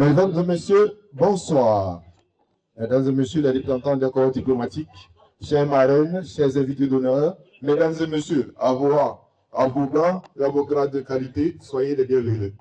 Mesdames et messieurs, bonsoir. Mesdames et messieurs les représentants des corps diplomatiques, chers marraines, chers invités d'honneur, mesdames et messieurs, à vos rangs et à vos grades de qualité, soyez les bienvenus.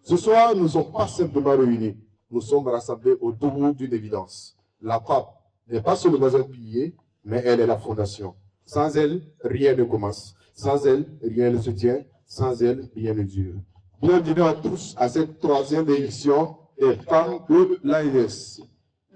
Ce soir, nous ne sommes pas simplement réunis, nous sommes rassemblés autour d'une évidence. La PAP n'est pas seulement un pilier, mais elle est la fondation. Sans elle, rien ne commence. Sans elle, rien ne se tient. Sans elle, rien ne dure. Bienvenue à tous à cette troisième édition des femmes de l'AES.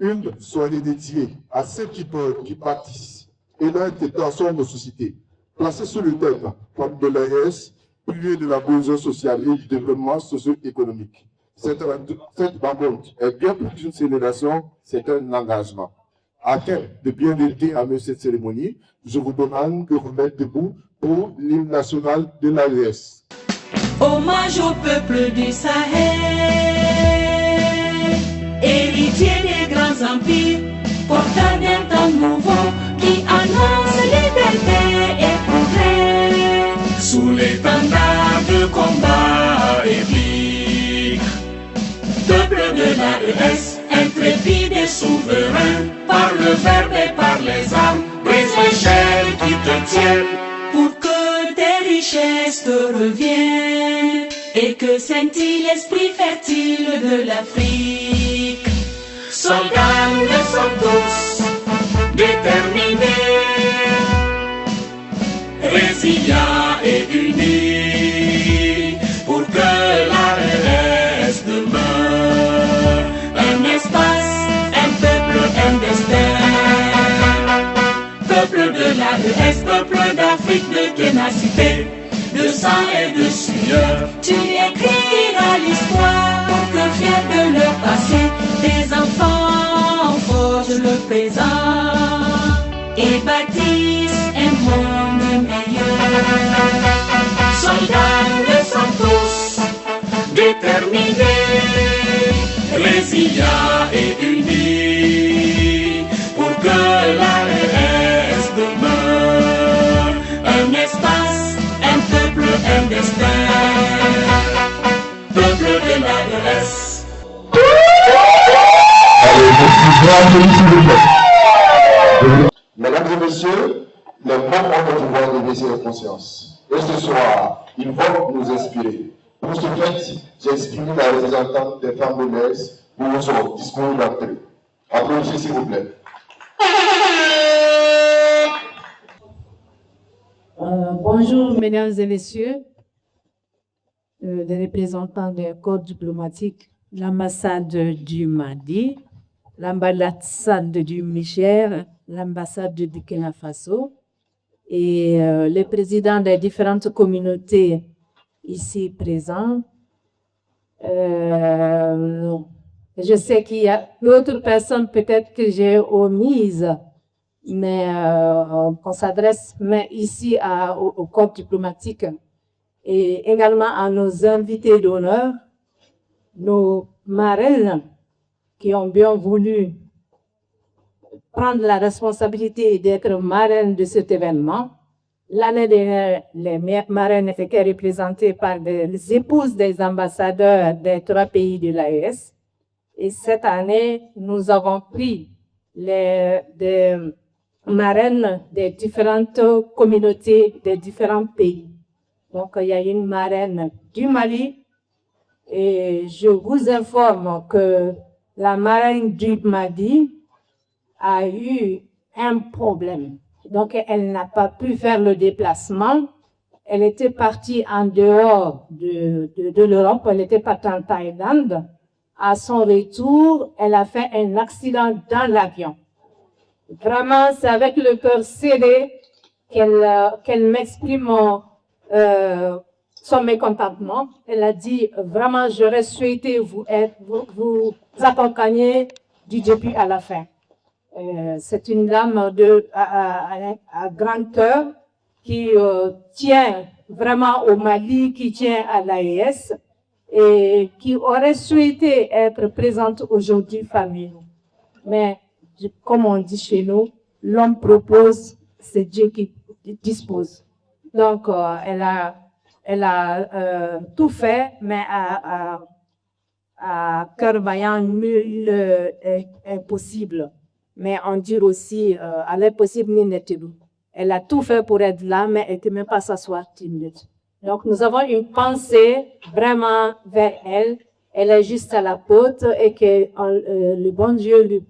Une soirée dédiée à ceux qui peuvent, qui participent et leur tentation de société. Placée sur le thème Femmes de l'AES, pilier de la cohésion sociale et du développement socio-économique. Cette rencontre est bien plus qu'une célébration, c'est un engagement. Afin de bien entamer cette cérémonie, je vous demande que vous mettez debout pour l'hymne national de l'AES. Hommage au peuple du Sahel, héritier des grands empires, porteur d'un temps nouveau qui annonce liberté et progrès. Sous l'étendard de combat épique, peuple de l'AES, intrépide et souverain, par le verbe et par les armes, brise les chaînes qui te tiennent, pour que tes richesses te reviennent, et que scintille l'esprit fertile de l'Afrique. Soldats, nous le sommes tous, déterminés, résilients et unis, pour que l'AES demeure un espace, un peuple, un destin. Peuple de l'AES, peuple d'Afrique de ténacité, de sang et de sueur, tu écriras l'histoire pour que fiers de leur passé, tes enfants forgent le présent et bâtissent un monde meilleur. Soldats, nous le sommes tous, déterminés, résilients et unis, pour que l'AES demeure un espace, un peuple, un destin. Peuple de l'AES. Mesdames et messieurs, les membres ont le pouvoir de baisser les consciences. Et ce soir, ils vont nous inspirer. Pour ce fait, j'exprime la représentante des femmes de l'AES pour nous sommes disponibles d'entrer. Applaudissez s'il vous plaît. Bonjour mesdames et messieurs, les représentants des corps diplomatiques, l'ambassade du Mali, l'ambassade du Niger, l'ambassade du Burkina Faso et les présidents des différentes communautés ici présents. Je sais qu'il y a d'autres personnes peut-être que j'ai omises, mais qu'on s'adresse ici au corps diplomatique et également à nos invités d'honneur, nos marraines qui ont bien voulu prendre la responsabilité d'être marraines de cet événement. L'année dernière, les marraines étaient représentées par les épouses des ambassadeurs des 3 pays de l'AES. Et cette année, nous avons pris des marraines des différentes communautés des différents pays. Donc, il y a une marraine du Mali et je vous informe que la marraine du Mali a eu un problème. Donc, elle n'a pas pu faire le déplacement. Elle était partie en dehors de l'Europe. Elle était partie en Thaïlande. À son retour, elle a fait un accident dans l'avion. Vraiment, c'est avec le cœur serré qu'elle m'exprime son mécontentement. Elle a dit, vraiment, j'aurais souhaité vous accompagner du début à la fin. C'est une dame à grand cœur qui tient vraiment au Mali, qui tient à l'AES et qui aurait souhaité être présente aujourd'hui parmi nous. Mais comme on dit chez nous, l'homme propose, c'est Dieu qui dispose. Donc, elle a tout fait, mais à à cœur vaillant, nul est impossible. Mais on dit aussi, à l'impossible, nul n'est tabou. Elle a tout fait pour être là, mais elle ne peut même pas s'asseoir 10 minutes. Donc, nous avons une pensée vraiment vers elle. Elle est juste à la porte et que le bon Dieu lui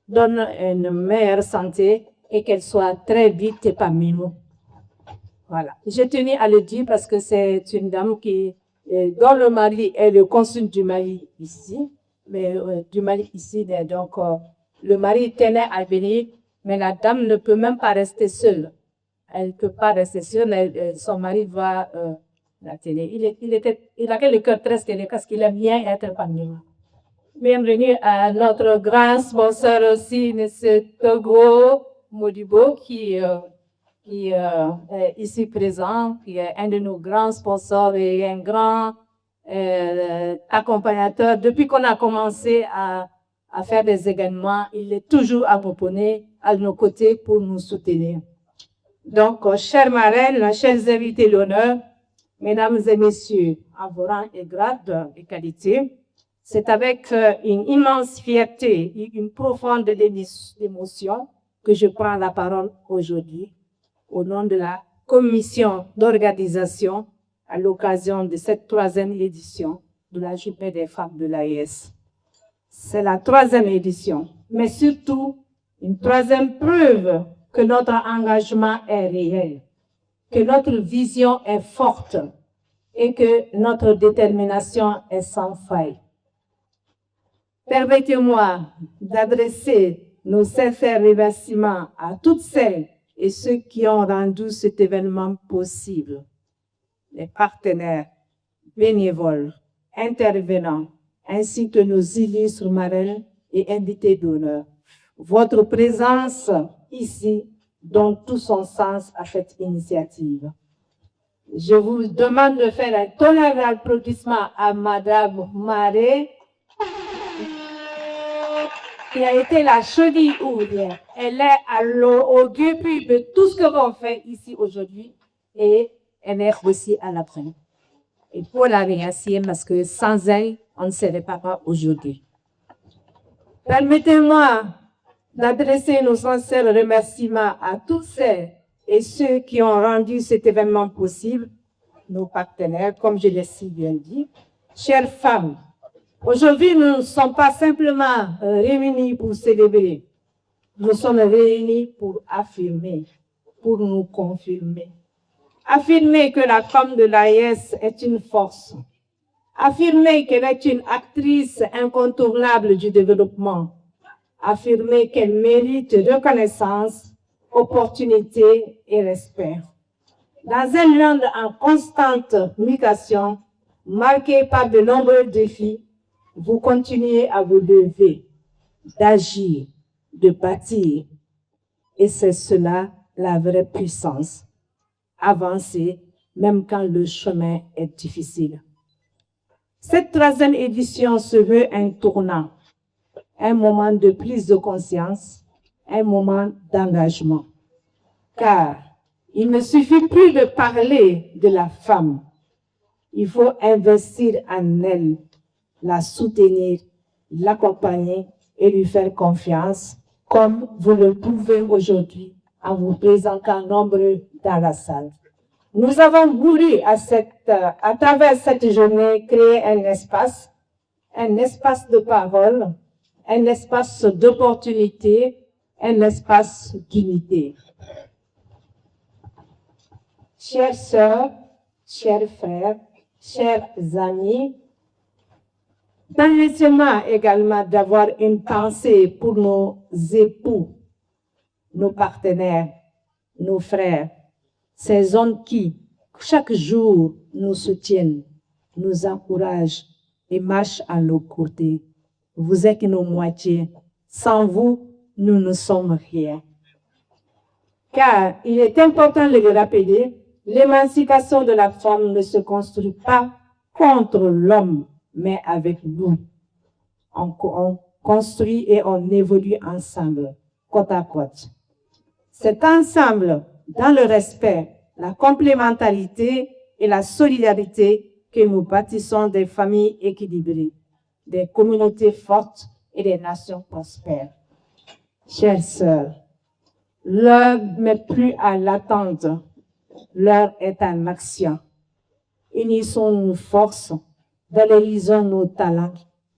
donne une meilleure santé et qu'elle soit très vite parmi nous. Voilà. Je tenais à le dire parce que c'est une dame dont le mari est le consul du mari ici, donc le mari tenait à venir, mais la dame ne peut même pas rester seule. Elle ne peut pas rester seule, son mari va la télé. Il avait le cœur très serré parce qu'il aime bien être parmi nous. Bienvenue à notre grand sponsor aussi, M. Togo Modibo, qui est ici présent, qui est un de nos grands sponsors et un grand accompagnateur. Depuis qu'on a commencé à faire des événements, il est toujours à nos côtés pour nous soutenir. Donc, chères marraines, chers invités d'honneur, mesdames et messieurs, en vos rangs et grades et qualités, c'est avec une immense fierté et une profonde émotion que je prends la parole aujourd'hui au nom de la commission d'organisation à l'occasion de cette 3e édition de la Journée des femmes de l'AES. C'est la 3e édition, mais surtout une 3e preuve que notre engagement est réel, que notre vision est forte et que notre détermination est sans faille. Permettez-moi d'adresser nos sincères remerciements à toutes celles et ceux qui ont rendu cet événement possible. Les partenaires, bénévoles, intervenants, ainsi que nos illustres marraines et invités d'honneur. Votre présence ici donne tout son sens à cette initiative. Je vous demande de faire un tonnerre d'applaudissements à Madame Maré, qui a été la cheville ouvrière. Elle est au début de tout ce que l'on fait ici aujourd'hui et elle est aussi à l'après. Et pour la remercier parce que sans elle, on ne serait pas aujourd'hui. Permettez-moi d'adresser nos sincères remerciements à tous celles et ceux qui ont rendu cet événement possible, nos partenaires, comme je l'ai si bien dit. Chères femmes, aujourd'hui, nous ne sommes pas simplement réunis pour célébrer. Nous sommes réunis pour affirmer, pour nous confirmer. Affirmer que la femme de l'AES est une force. Affirmer qu'elle est une actrice incontournable du développement. Affirmer qu'elle mérite reconnaissance, opportunité et respect. Dans un monde en constante mutation, marqué par de nombreux défis, vous continuez à vous lever, d'agir, de bâtir. Et c'est cela la vraie puissance. Avancer, même quand le chemin est difficile. Cette 3e édition se veut un tournant, un moment de prise de conscience, un moment d'engagement. Car il ne suffit plus de parler de la femme. Il faut investir en elle, la soutenir, l'accompagner et lui faire confiance, comme vous le pouvez aujourd'hui en vous présentant nombreux dans la salle. Nous avons voulu, à travers cette journée, créer un espace de parole, un espace d'opportunité, un espace d'unité. Chères sœurs, chers frères, chers amis, permettez-moi également d'avoir une pensée pour nos époux, nos partenaires, nos frères, ces hommes qui, chaque jour, nous soutiennent, nous encouragent et marchent à nos côtés. Vous êtes nos moitiés. Sans vous, nous ne sommes rien. Car il est important de le rappeler, l'émancipation de la femme ne se construit pas contre l'homme, mais avec nous. On construit et on évolue ensemble, côte à côte. C'est ensemble, dans le respect, la complémentarité et la solidarité, que nous bâtissons des familles équilibrées, des communautés fortes et des nations prospères. Chères sœurs, l'heure n'est plus à l'attente, l'heure est à l'action. Unissons nos forces, valorisons nos talents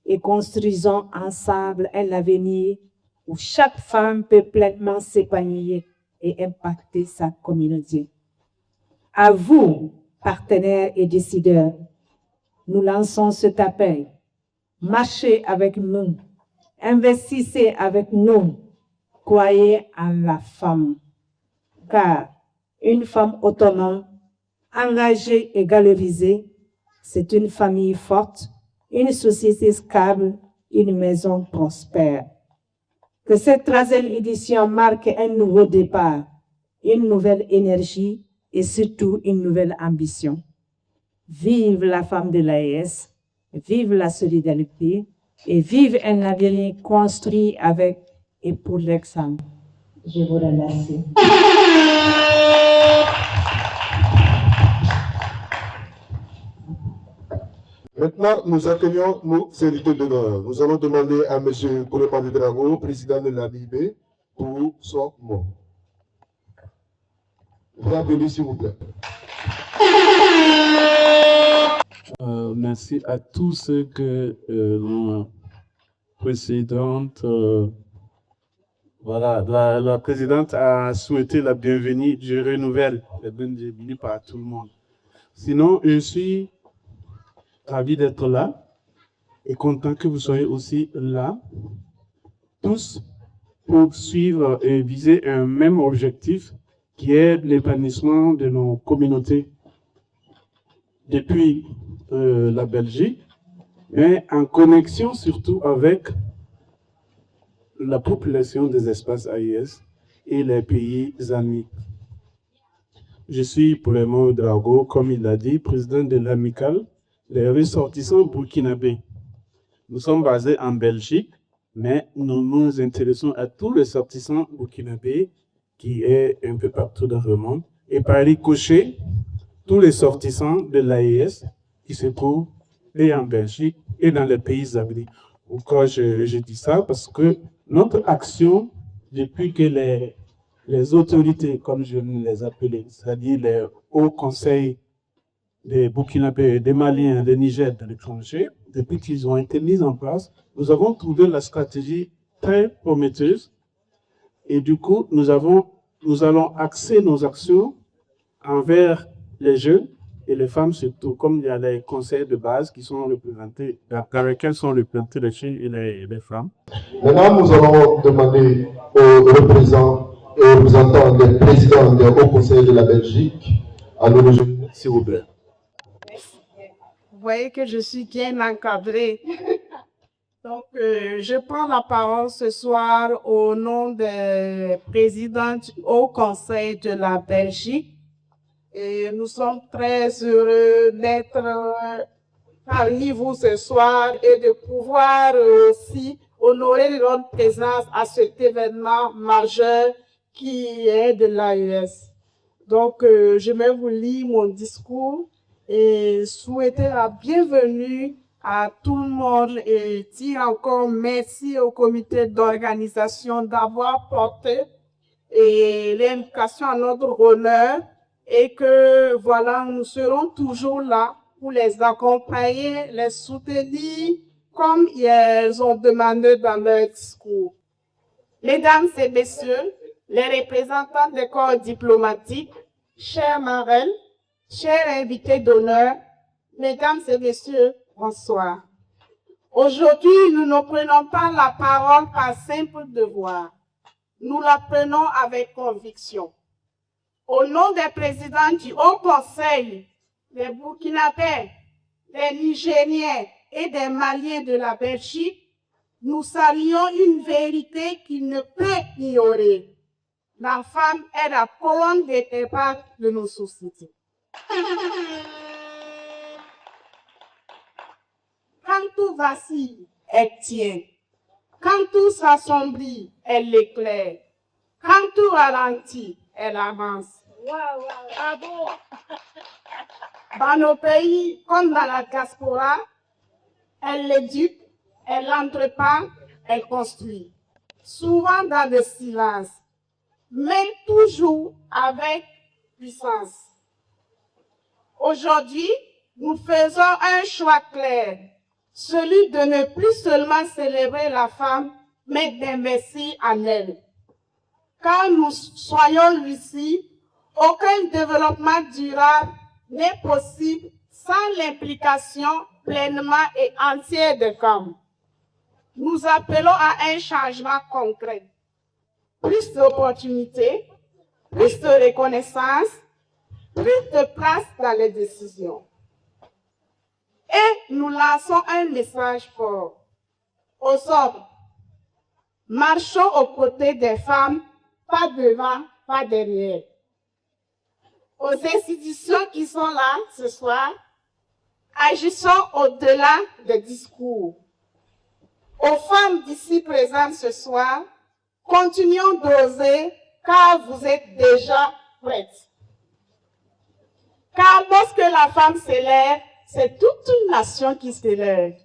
et construisons ensemble un avenir où chaque femme peut pleinement s'épanouir et impacter sa communauté. À vous, partenaires et décideurs, nous lançons cet appel. Marchez avec nous, investissez avec nous, croyez en la femme. Car une femme autonome, engagée et valorisée, c'est une famille forte, une société stable, une maison prospère. Que cette 13e édition marque un nouveau départ, une nouvelle énergie et surtout une nouvelle ambition. Vive la femme de l'AES, vive la solidarité et vive un avenir construit avec et pour l'exemple. Je vous remercie. Maintenant, nous accueillons nos invités d'honneur. Nous allons demander à M. Koulepane Drago, président de la l'ANIB, pour son mot. Bienvenue, s'il vous plaît. Merci à tous ceux que la présidente, la présidente a souhaité la bienvenue. Je renouvelle la bienvenue par tout le monde. Sinon, je suis ravi d'être là et content que vous soyez aussi là, tous pour suivre et viser un même objectif qui est l'épanouissement de nos communautés depuis la Belgique, mais en connexion surtout avec la population des espaces AIS et les pays amis. Je suis Koulepane Drago, comme il l'a dit, président de l'amicale des ressortissants burkinabés. Nous sommes basés en Belgique, mais nous nous intéressons à tous les ressortissants burkinabés qui est un peu partout dans le monde, et par ricochet, tous les sortissants de l'AES qui se trouvent et en Belgique et dans les pays amis. Pourquoi je dis ça? Parce que notre action, depuis que les autorités, comme je les appelais, c'est-à-dire les hauts conseils des Burkinabés, des Maliens, des Niger, de l'étranger, depuis qu'ils ont été mis en place, nous avons trouvé la stratégie très prometteuse. Et du coup, nous allons axer nos actions envers les jeunes et les femmes surtout, comme il y a les conseils de base qui sont représentés, dans lesquels sont représentés les filles et les femmes. Maintenant, nous allons demander aux représentants des présidents des hauts conseils de la Belgique à nous rejoindre, s'il vous plaît. Vous voyez que je suis bien encadrée. Donc, je prends la parole ce soir au nom des présidents du Haut Conseil de la Belgique. Et nous sommes très heureux d'être parmi vous ce soir et de pouvoir aussi honorer notre présence à cet événement majeur qui est de l'AES. Donc, je vais vous lire mon discours et souhaiter la bienvenue à tout le monde et dire encore merci au comité d'organisation d'avoir porté l'invitation à notre honneur et que voilà, nous serons toujours là pour les accompagner, les soutenir comme ils ont demandé dans leur discours. Mesdames et messieurs, les représentants des corps diplomatiques, chers marraines, chers invités d'honneur, mesdames et messieurs, bonsoir. Aujourd'hui, nous ne prenons pas la parole par simple devoir. Nous la prenons avec conviction. Au nom des présidents du Haut Conseil, des Burkinabés, des Nigériens et des Maliens de la Belgique, nous saluons une vérité qui ne peut ignorer. La femme est la colonne vertébrale de nos sociétés. Quand tout vacille, elle tient. Quand tout s'assombrit, elle l'éclaire. Quand tout ralentit, elle avance. Bravo! Dans nos pays, comme dans la diaspora, elle l'éduque, elle l'entreprend, elle construit. Souvent dans le silence, mais toujours avec puissance. Aujourd'hui, nous faisons un choix clair, celui de ne plus seulement célébrer la femme, mais d'investir en elle. Quand nous soyons lucides, aucun développement durable n'est possible sans l'implication pleinement et entière des femmes. Nous appelons à un changement concret. Plus d'opportunités, plus de reconnaissance, plus de place dans les décisions. Et nous lançons un message fort aux hommes. Marchons aux côtés des femmes, pas devant, pas derrière. Aux institutions qui sont là ce soir, agissons au-delà des discours. Aux femmes d'ici présentes ce soir, continuons d'oser car vous êtes déjà prêtes. Car lorsque la femme s'élève, c'est toute une nation qui s'élève.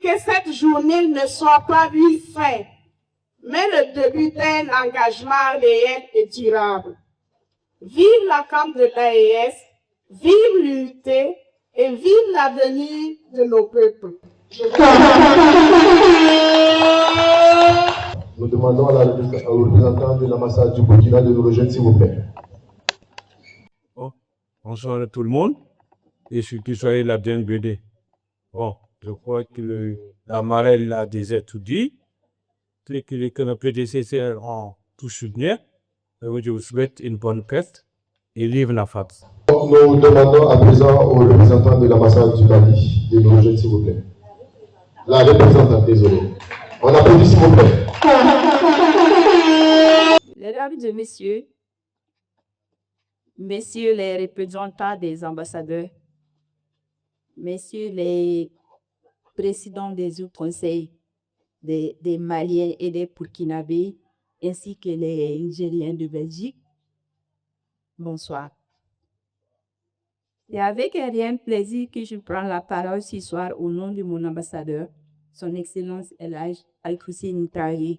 Que cette journée ne soit pas une fin, mais le début d'un engagement réel et durable. Vive la camp de l'AES, vive l'unité et vive l'avenir de nos peuples. Nous demandons au représentant de l'ambassade du Burkina de nous rejoindre, s'il vous plaît. Bonsoir à tout le monde et surtout soyez la bienvenue. Bon, je crois que la marraine l'a déjà tout dit, et que nos prédécesseurs ont tout soutenu. Je vous souhaite une bonne fête et vive la femme. Nous demandons à présent au représentant de l'ambassade du Mali de nous rejoindre, s'il vous plaît. La représentante, désolé. On applaudit, s'il vous plaît. Mesdames et messieurs, messieurs les représentants des ambassadeurs, messieurs les présidents des conseils des Maliens et des Burkinabés, ainsi que les Nigériens de Belgique, bonsoir. C'est avec un réel plaisir que je prends la parole ce soir au nom de mon ambassadeur, son Excellence El Hadj Al-Husseini Traoré,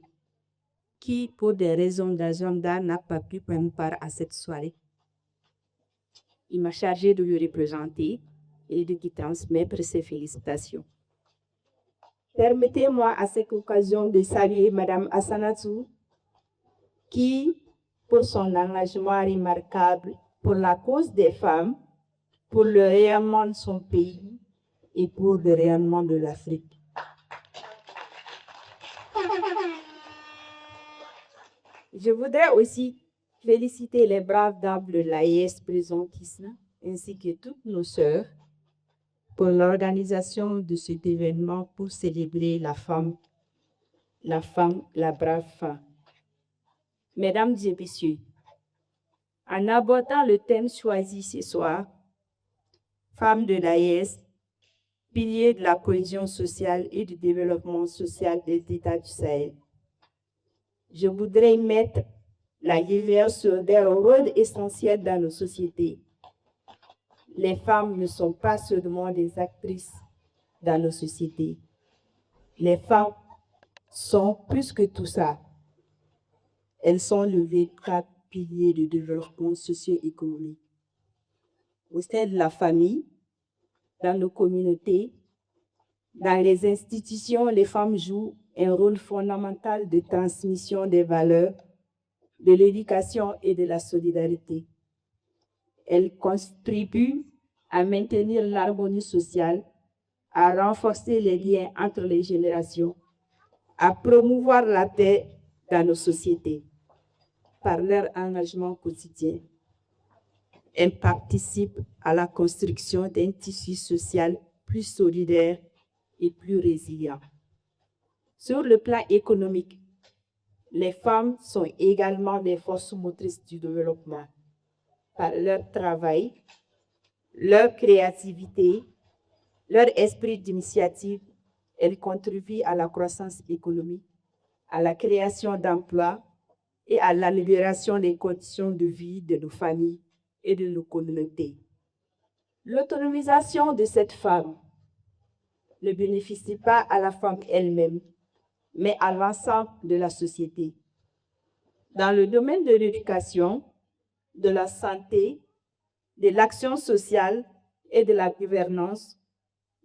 qui, pour des raisons d'agenda, n'a pas pu prendre part à cette soirée. Il m'a chargé de le représenter et de lui transmettre ses félicitations. Permettez-moi à cette occasion de saluer Madame Assanatou, qui, pour son engagement remarquable pour la cause des femmes, pour le rayonnement de son pays et pour le rayonnement de l'Afrique. Je voudrais aussi féliciter les braves dames de l'AES présentes ici, ainsi que toutes nos sœurs, pour l'organisation de cet événement pour célébrer la femme, la brave femme. Mesdames et messieurs, en abordant le thème choisi ce soir, Femmes de l'AES, pilier de la cohésion sociale et du développement social des États du Sahel, je voudrais mettre la lumière sur des rôles essentiels dans nos sociétés. Les femmes ne sont pas seulement des actrices dans nos sociétés. Les femmes sont plus que tout ça. Elles sont le véritable pilier du développement socio-économique. Au sein de la famille, dans nos communautés, dans les institutions, les femmes jouent un rôle fondamental de transmission des valeurs, de l'éducation et de la solidarité. Elles contribuent à maintenir l'harmonie sociale, à renforcer les liens entre les générations, à promouvoir la paix dans nos sociétés. Par leur engagement quotidien, elles participent à la construction d'un tissu social plus solidaire et plus résilient. Sur le plan économique, les femmes sont également des forces motrices du développement. Par leur travail, leur créativité, leur esprit d'initiative, elles contribuent à la croissance économique, à la création d'emplois et à l'amélioration des conditions de vie de nos familles et de nos communautés. L'autonomisation de cette femme ne bénéficie pas à la femme elle-même, mais à l'ensemble de la société. Dans le domaine de l'éducation, de la santé, de l'action sociale et de la gouvernance,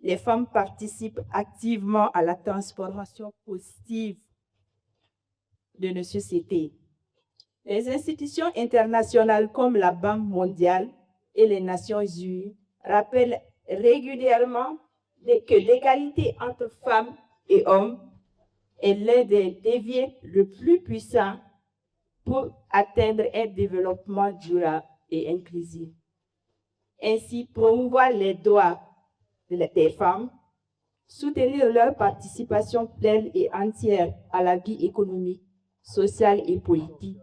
les femmes participent activement à la transformation positive de nos sociétés. Les institutions internationales comme la Banque mondiale et les Nations unies rappellent régulièrement que l'égalité entre femmes et hommes est l'un des leviers les plus puissants pour atteindre un développement durable et inclusif. Ainsi, promouvoir les droits des femmes, soutenir leur participation pleine et entière à la vie économique, sociale et politique,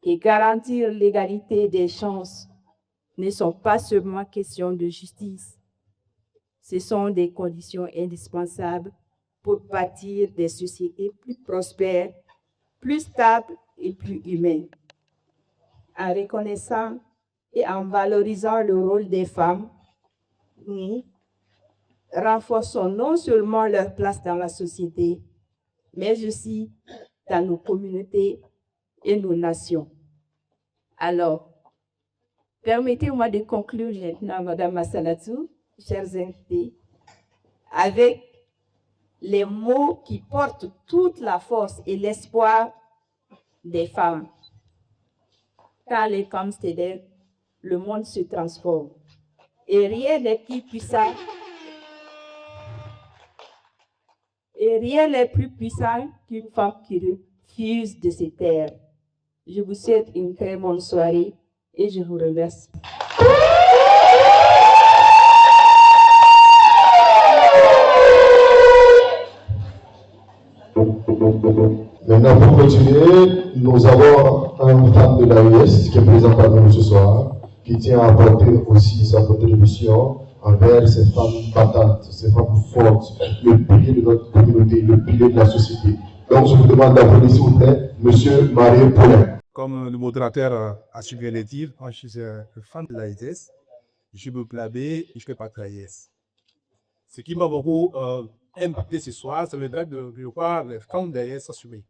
et garantir l'égalité des chances ne sont pas seulement questions de justice. Ce sont des conditions indispensables pour bâtir des sociétés plus prospères, plus stables et plus humaines. En reconnaissant et en valorisant le rôle des femmes, nous renforçons non seulement leur place dans la société, mais aussi dans nos communautés et nos nations. Alors, permettez-moi de conclure maintenant, Madame Massanatou, chers invités, avec les mots qui portent toute la force et l'espoir des femmes. Quand les femmes s'aident, le monde se transforme. Et rien n'est plus puissant. Et rien n'est plus puissant qu'une femme qui refuse de se taire. Je vous souhaite une très bonne soirée et je vous remercie. Maintenant, pour continuer, nous avons un fan de l'AES qui est présent parmi nous ce soir, qui tient à apporter aussi sa contribution envers ces femmes battantes, ces femmes fortes, le pilier de notre communauté, le pilier de la société. Donc, je vous demande d'applaudir, s'il vous plaît, M. Marie Paulin. Comme le modérateur a su bien le dire, moi, je suis un fan de l'AES. Je suis blabé et je fais pas de l'AES. Ce qui m'a beaucoup impacté ce soir, ça veut dire de voir les femmes d'AES s'assumer.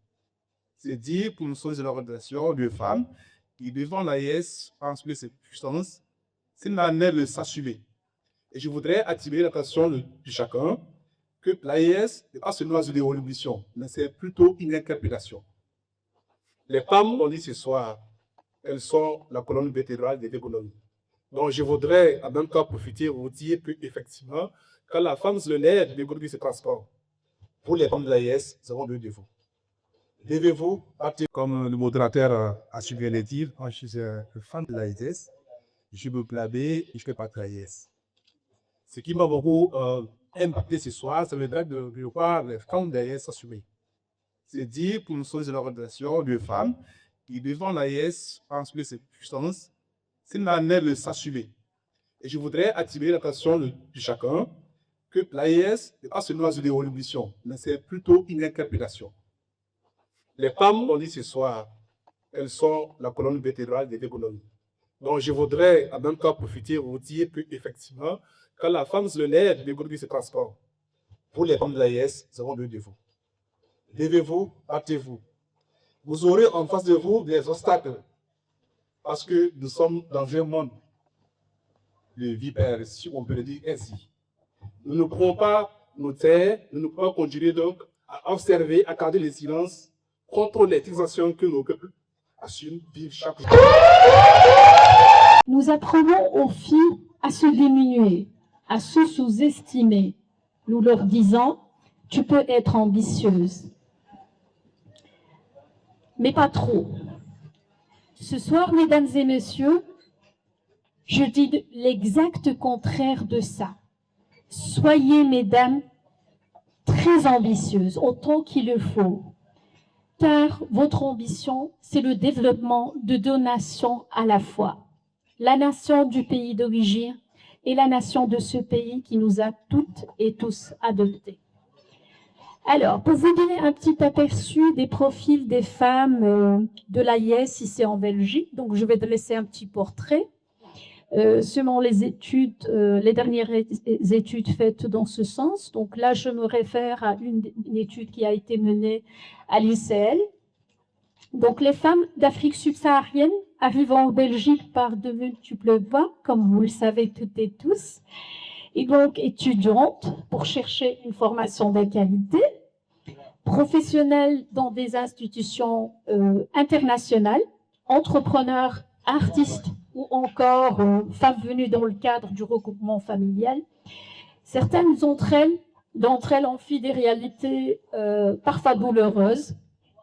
C'est dire pour nous sommes une organisation de femmes qui, devant l'AES, pensent que c'est puissance, c'est l'année de s'assumer. Et je voudrais attirer l'attention de chacun que l'AES n'est pas seulement une révolution, mais c'est plutôt une interprétation. Les femmes, on dit ce soir, elles sont la colonne vertébrale de l'économie. Donc, je voudrais en même temps profiter pour vous dire qu'effectivement, quand la femme se lève, l'économie se transforme. Pour les femmes de l'AES, nous avons deux défauts. Levez-vous, partez. Comme le modérateur a su bien le dire, moi, je suis un fan de l'AES. Je suis blabé et je fais pas de l'AES. Ce qui m'a beaucoup impacté ce soir, ça veut dire de voir les femmes d'AES s'assumer. C'est dire pour nous sommes une organisation de femmes qui, devant l'AES, pensent que c'est puissance, c'est l'année de s'assumer. Et je voudrais attirer l'attention de chacun que l'AES n'est pas seulement une révolution, mais c'est plutôt une interprétation. Les femmes, on dit ce soir, elles sont la colonne vertébrale de l'économie. Donc, je voudrais en même temps profiter pour vous dire qu'effectivement, quand la femme se lève, l'économie se transforme. Pour les femmes de l'AES, nous avons deux défauts. Levez-vous, battez-vous. Vous aurez en face de vous des obstacles. Parce que nous sommes dans un monde de vipères, si on peut le dire ainsi. Nous ne pouvons pas nous taire, nous ne pouvons pas continuer donc à observer, à garder le silence contre les actions que nos peuples assument, vivent chaque jour. Nous apprenons aux filles à se diminuer, à se sous-estimer. Nous leur disons, tu peux être ambitieuse, mais pas trop. Ce soir, mesdames et messieurs, je dis l'exact contraire de ça. Soyez, mesdames, très ambitieuses, autant qu'il le faut. Car votre ambition, c'est le développement de deux nations à la fois. La nation du pays d'origine et la nation de ce pays qui nous a toutes et tous adoptés. Alors, pour vous donner un petit aperçu des profils des femmes de l'AIS ici en Belgique, donc je vais te laisser un petit portrait. Selon les études, les dernières études faites dans ce sens. Donc là, je me réfère à une étude qui a été menée à l'ICL. Donc les femmes d'Afrique subsaharienne arrivant en Belgique par de multiples voies, comme vous le savez toutes et tous, et donc étudiantes pour chercher une formation de qualité, professionnelles dans des institutions internationales, entrepreneurs, artistes, ou encore femmes venues dans le cadre du regroupement familial. Certaines d'entre elles ont fui des réalités parfois douloureuses.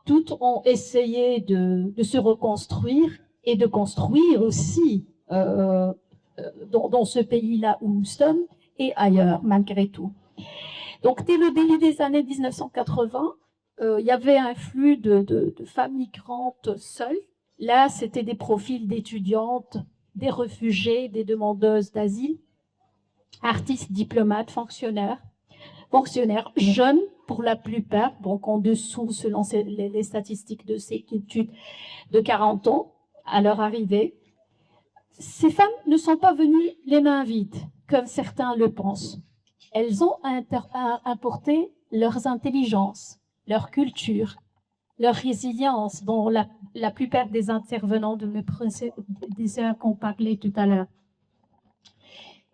Toutes ont essayé de se reconstruire et de construire aussi dans ce pays-là où nous sommes et ailleurs, malgré tout. Donc, dès le début des années 1980, il y avait un flux de femmes migrantes seules. Là, c'était des profils d'étudiantes, des réfugiés, des demandeuses d'asile, artistes, diplomates, fonctionnaires jeunes pour la plupart, donc en dessous, selon les statistiques de cette étude, de 40 ans à leur arrivée. Ces femmes ne sont pas venues les mains vides, comme certains le pensent. Elles ont apporté leurs intelligences, leur culture, leur résilience, dont la plupart des intervenants de mes prédécesseurs qu'on parlait tout à l'heure.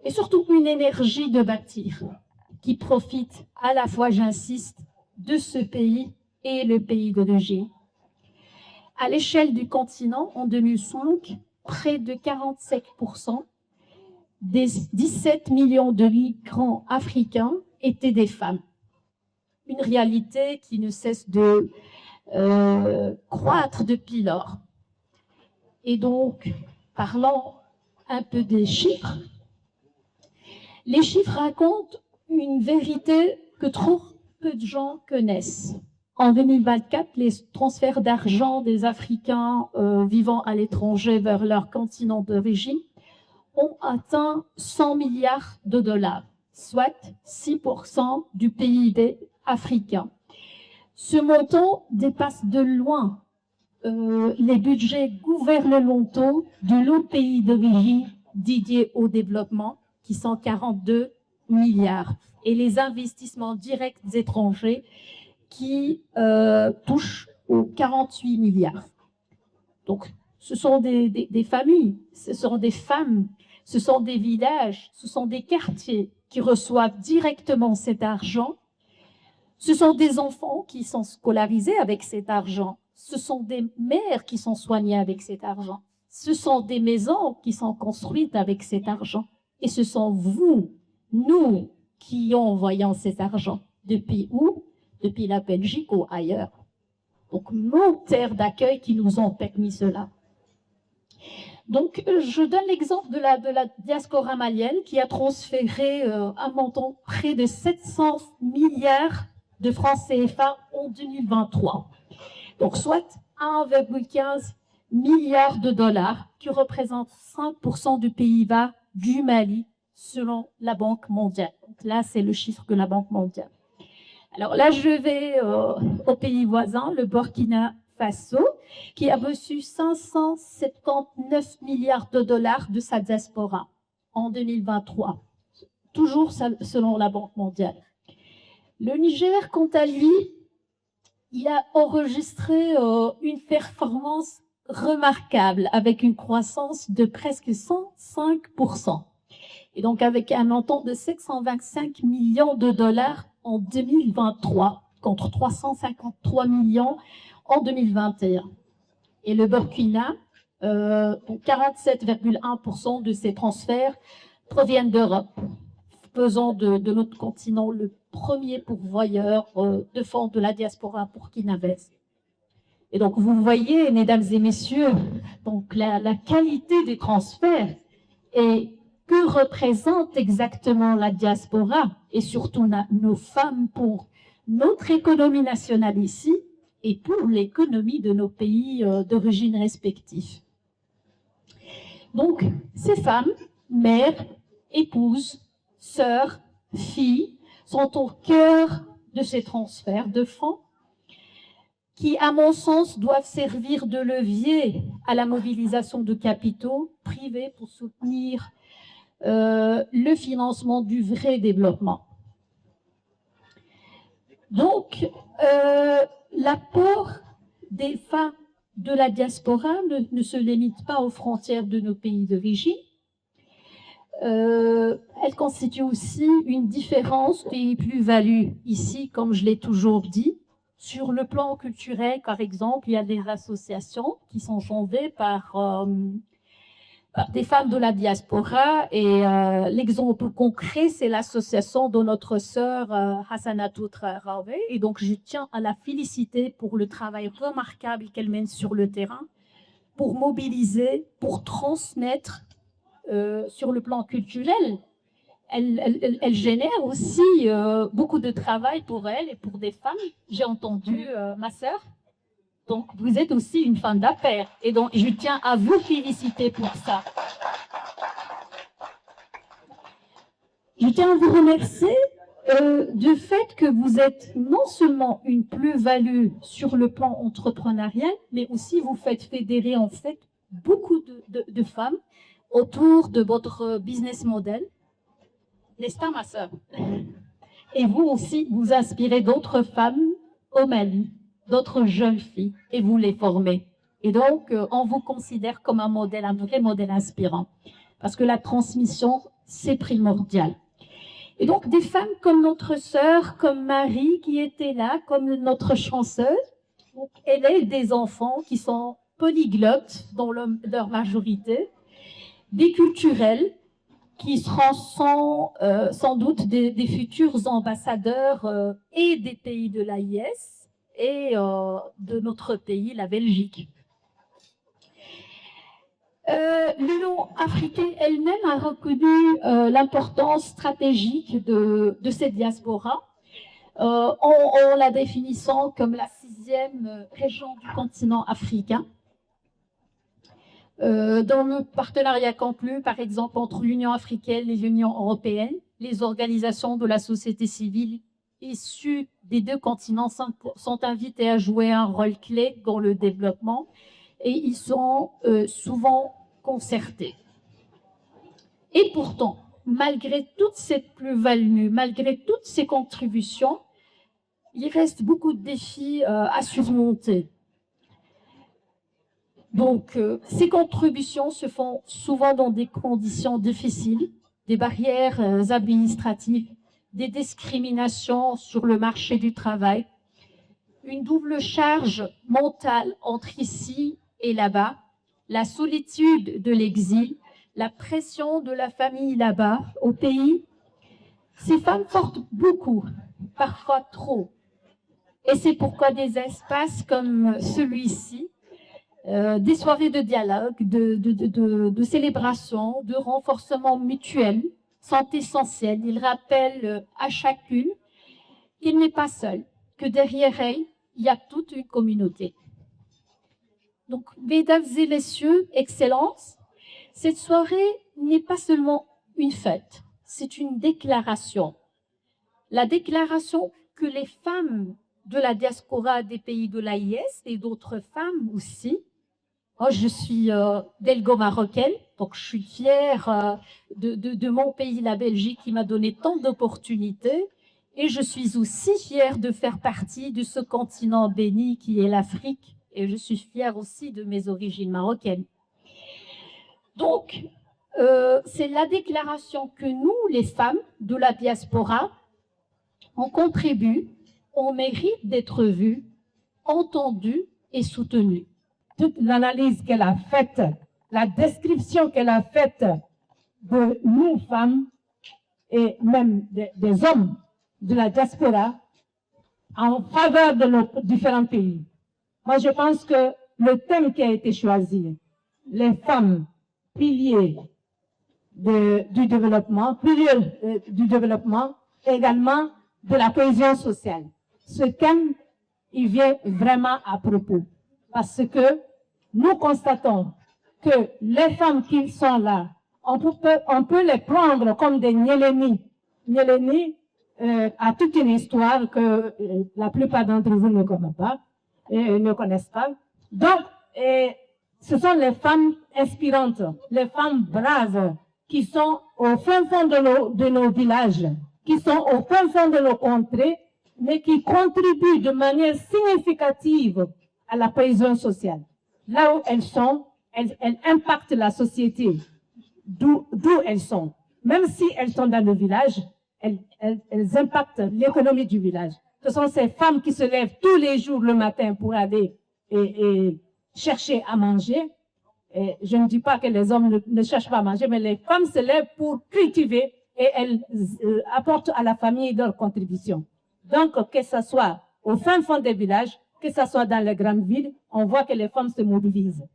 Et surtout une énergie de bâtir qui profite à la fois, j'insiste, de ce pays et le pays d'origine. À l'échelle du continent, en 2005, près de 47% des 17 millions de migrants africains étaient des femmes. Une réalité qui ne cesse de croître depuis lors. Et donc, parlons un peu des chiffres. Les chiffres racontent une vérité que trop peu de gens connaissent. En 2024, les transferts d'argent des Africains vivant à l'étranger vers leur continent d'origine ont atteint 100 milliards de dollars, soit 6% du PIB africain. Ce montant dépasse de loin les budgets gouvernementaux de nos pays d'origine dédiés au développement, qui sont 42 milliards, et les investissements directs étrangers qui touchent aux 48 milliards. Donc, ce sont des familles, ce sont des femmes, ce sont des villages, ce sont des quartiers qui reçoivent directement cet argent. Ce sont des enfants qui sont scolarisés avec cet argent. Ce sont des mères qui sont soignées avec cet argent. Ce sont des maisons qui sont construites avec cet argent. Et ce sont vous, nous, qui envoyons cet argent. Depuis où? Depuis la Belgique ou ailleurs. Donc, nos terres d'accueil qui nous ont permis cela. Donc, je donne l'exemple de la diaspora malienne qui a transféré un montant près de 700 milliards de francs CFA en 2023. Donc, soit 1,15 milliard de dollars, qui représente 5% du PIB du Mali, selon la Banque mondiale. Donc là, c'est le chiffre de la Banque mondiale. Alors là, je vais au pays voisin, le Burkina Faso, qui a reçu 579 milliards de dollars de sa diaspora en 2023, toujours selon la Banque mondiale. Le Niger, quant à lui, il a enregistré une performance remarquable avec une croissance de presque 105%. Et donc avec un montant de 725 millions de dollars en 2023 contre 353 millions en 2021. Et le Burkina, 47,1% de ces transferts proviennent d'Europe, faisant de notre continent le premier pourvoyeur de fonds de la diaspora burkinabèse. Et donc, vous voyez, mesdames et messieurs, donc la qualité des transferts et que représente exactement la diaspora et surtout nos femmes pour notre économie nationale ici et pour l'économie de nos pays d'origine respectifs. Donc, ces femmes, mères, épouses, sœurs, filles, sont au cœur de ces transferts de fonds qui, à mon sens, doivent servir de levier à la mobilisation de capitaux privés pour soutenir le financement du vrai développement. Donc, l'apport des femmes de la diaspora ne se limite pas aux frontières de nos pays d'origine. Elle constitue aussi une différence et une plus-value ici, comme je l'ai toujours dit. Sur le plan culturel, par exemple, il y a des associations qui sont fondées par des femmes de la diaspora et l'exemple concret, c'est l'association de notre sœur Hassanatou Traoré. Et donc, je tiens à la féliciter pour le travail remarquable qu'elle mène sur le terrain, pour mobiliser, pour transmettre sur le plan culturel. Elle génère aussi beaucoup de travail pour elle et pour des femmes. J'ai entendu ma sœur. Donc, vous êtes aussi une femme d'affaires. Et donc, je tiens à vous féliciter pour ça. Je tiens à vous remercier du fait que vous êtes non seulement une plus-value sur le plan entrepreneurial, mais aussi vous faites fédérer en fait beaucoup de femmes autour de votre business model. N'est-ce pas, ma sœur? Et vous aussi, vous inspirez d'autres femmes au Mali, d'autres jeunes filles, et vous les formez. Et donc, on vous considère comme un modèle, un vrai modèle inspirant, parce que la transmission, c'est primordial. Et donc, des femmes comme notre sœur, comme Marie, qui était là, comme notre chanceuse, elle a des enfants qui sont polyglottes dans leur majorité, biculturels, qui seront sans doute des futurs ambassadeurs et des pays de l'AIS et de notre pays, la Belgique. L'Union africaine elle-même a reconnu l'importance stratégique de cette diaspora en la définissant comme la 6e région du continent africain. Dans le partenariat conclu, par exemple, entre l'Union africaine et l'Union européenne, les organisations de la société civile issues des 2 continents sont invitées à jouer un rôle clé dans le développement et ils sont souvent concertés. Et pourtant, malgré toute cette plus-value, malgré toutes ces contributions, il reste beaucoup de défis à surmonter. Donc, ces contributions se font souvent dans des conditions difficiles, des barrières administratives, des discriminations sur le marché du travail, une double charge mentale entre ici et là-bas, la solitude de l'exil, la pression de la famille là-bas, au pays. Ces femmes portent beaucoup, parfois trop. Et c'est pourquoi des espaces comme celui-ci, des soirées de dialogue, de célébration, de renforcement mutuel sont essentiels. Ils rappellent à chacune qu'il n'est pas seul, que derrière elle, il y a toute une communauté. Donc, mesdames et messieurs, Excellences, cette soirée n'est pas seulement une fête, c'est une déclaration. La déclaration que les femmes de la diaspora des pays de l'AIS et d'autres femmes aussi. Moi, je suis belgo-marocaine, donc je suis fière de mon pays, la Belgique, qui m'a donné tant d'opportunités. Et je suis aussi fière de faire partie de ce continent béni qui est l'Afrique. Et je suis fière aussi de mes origines marocaines. Donc, c'est la déclaration que nous, les femmes de la diaspora, on contribue, on mérite d'être vues, entendues et soutenues. Toute l'analyse qu'elle a faite, la description qu'elle a faite de nous femmes et même des hommes de la diaspora en faveur de nos différents pays. Moi, je pense que le thème qui a été choisi, les femmes, piliers du développement, également de la cohésion sociale. Ce thème, il vient vraiment à propos parce que nous constatons que les femmes qui sont là, on peut les prendre comme des Nyéléni. Nyéléni, a toute une histoire que la plupart d'entre vous ne connaissent pas. Ne connaissent pas. Donc, ce sont les femmes inspirantes, les femmes braves qui sont au fin fond de nos villages, qui sont au fin fond de nos contrées, mais qui contribuent de manière significative à la cohésion sociale. Là où elles sont, elles impactent la société, d'où elles sont. Même si elles sont dans le village, elles impactent l'économie du village. Ce sont ces femmes qui se lèvent tous les jours le matin pour aller et chercher à manger. Et je ne dis pas que les hommes ne cherchent pas à manger, mais les femmes se lèvent pour cultiver et elles apportent à la famille leur contribution. Donc, que ce soit au fin fond des villages, que ce soit dans les grandes villes, on voit que les femmes se mobilisent.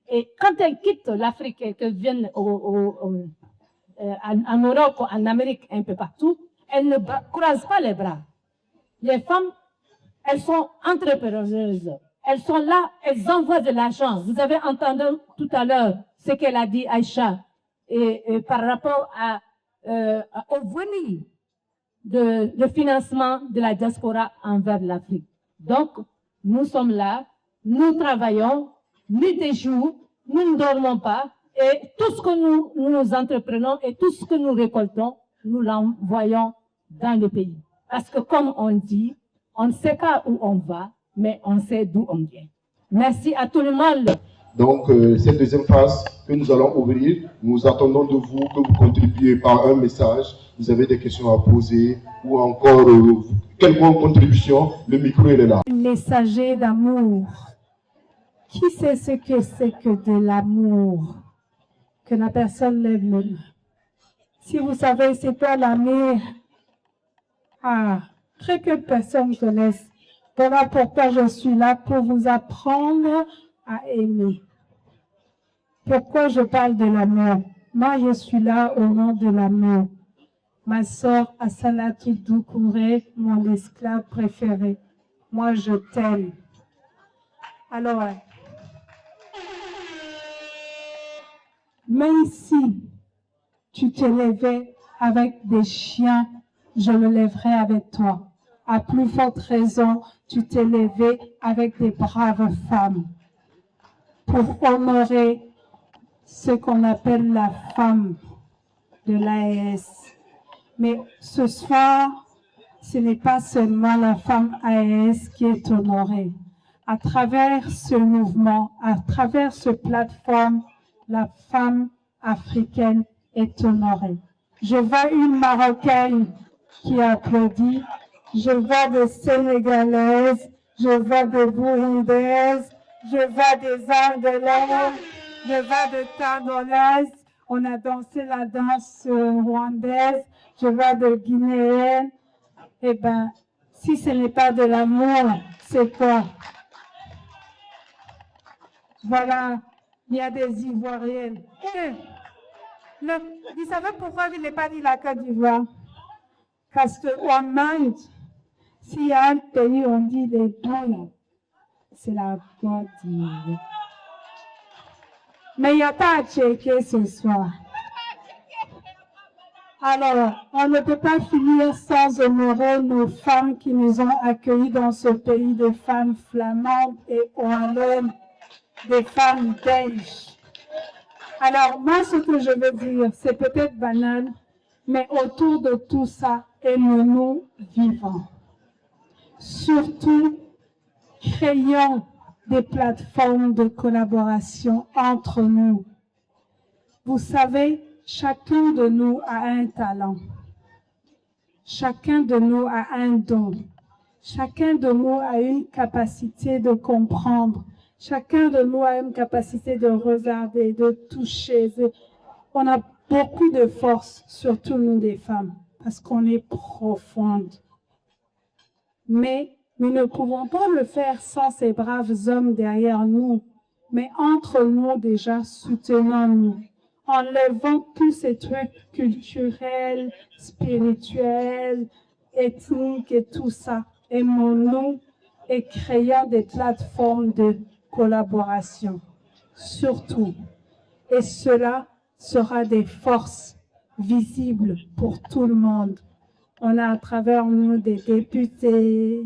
Et quand elles quittent l'Afrique et qu'elles viennent en Europe, en Amérique, un peu partout, elles ne croisent pas les bras. Les femmes, elles sont entrepreneuses. Elles sont là, elles envoient de l'argent. Vous avez entendu tout à l'heure ce qu'elle a dit, Aïcha, et par rapport au venir de financement de la diaspora envers l'Afrique. Donc, nous sommes là, nous travaillons, nuit et jour, nous ne dormons pas, et tout ce que nous entreprenons et tout ce que nous récoltons, nous l'envoyons dans le pays. Parce que comme on dit, on ne sait pas où on va, mais on sait d'où on vient. Merci à tout le monde. Donc, cette deuxième phase que nous allons ouvrir, nous attendons de vous que vous contribuiez par un message. Vous avez des questions à poser ou encore quelconque contribution, le micro est là. Messager d'amour. Qui sait ce que c'est que de l'amour? Que la personne lève le main. Si vous savez c'est quoi l'amour, très peu de personnes connaissent. Voilà pourquoi je suis là, pour vous apprendre à aimer. Pourquoi je parle de l'amour? Moi, je suis là au nom de l'amour. Ma sœur Assalatou Doucouré, mon esclave préféré. Moi, je t'aime. Alors, même si tu te levais avec des chiens, je me lèverai avec toi. À plus forte raison, tu t'es levé avec des braves femmes pour honorer ce qu'on appelle la femme de l'AES. Mais ce soir, ce n'est pas seulement la femme AES qui est honorée. À travers ce mouvement, à travers cette plateforme, la femme africaine est honorée. Je vois une Marocaine qui applaudit. Je vois des Sénégalaises, je vois des Burundaises, je vois des Angolaises, je vois des Togolaises. On a dansé la danse rwandaise, je vois des Guinéennes. Eh bien, si ce n'est pas de l'amour, c'est quoi? Voilà, il y a des Ivoiriennes. Vous savez pourquoi je n'ai pas dit la Côte d'Ivoire? Parce qu'en Inde, s'il y a un pays, on dit les douilles, c'est la Côte d'Ivoire. Mais il n'y a pas à checker ce soir. Alors, on ne peut pas finir sans honorer nos femmes qui nous ont accueillis dans ce pays de femmes flamandes et wallonnes, des femmes belges. Alors, moi, ce que je veux dire, c'est peut-être banal, mais autour de tout ça, aimons-nous vivants. Surtout, créons des plateformes de collaboration entre nous. Vous savez, chacun de nous a un talent. Chacun de nous a un don. Chacun de nous a une capacité de comprendre. Chacun de nous a une capacité de regarder, de toucher. On a beaucoup de force, surtout nous des femmes, parce qu'on est profonde. Mais nous ne pouvons pas le faire sans ces braves hommes derrière nous. Mais entre nous déjà, soutenons-nous. Enlevons tous ces trucs culturels, spirituels, ethniques et tout ça. Aimons-nous et créons des plateformes de collaboration. Surtout. Et cela sera des forces visibles pour tout le monde. on a à travers nous des députés.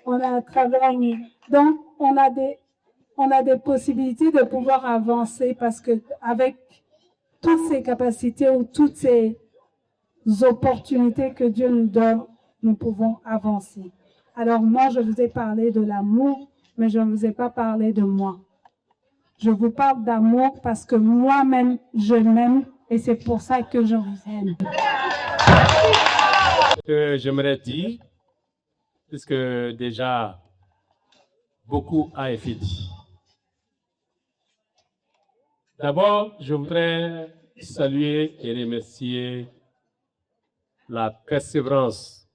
On a à travers nous. Donc, on a des possibilités de pouvoir avancer parce que avec toutes ces capacités ou toutes ces opportunités que Dieu nous donne, nous pouvons avancer. Alors moi, je vous ai parlé de l'amour, mais je ne vous ai pas parlé de moi. Je vous parle d'amour parce que moi-même, je m'aime et c'est pour ça que je vous aime. J'aimerais dire, puisque déjà beaucoup a été dit. D'abord, je voudrais saluer et remercier la persévérance,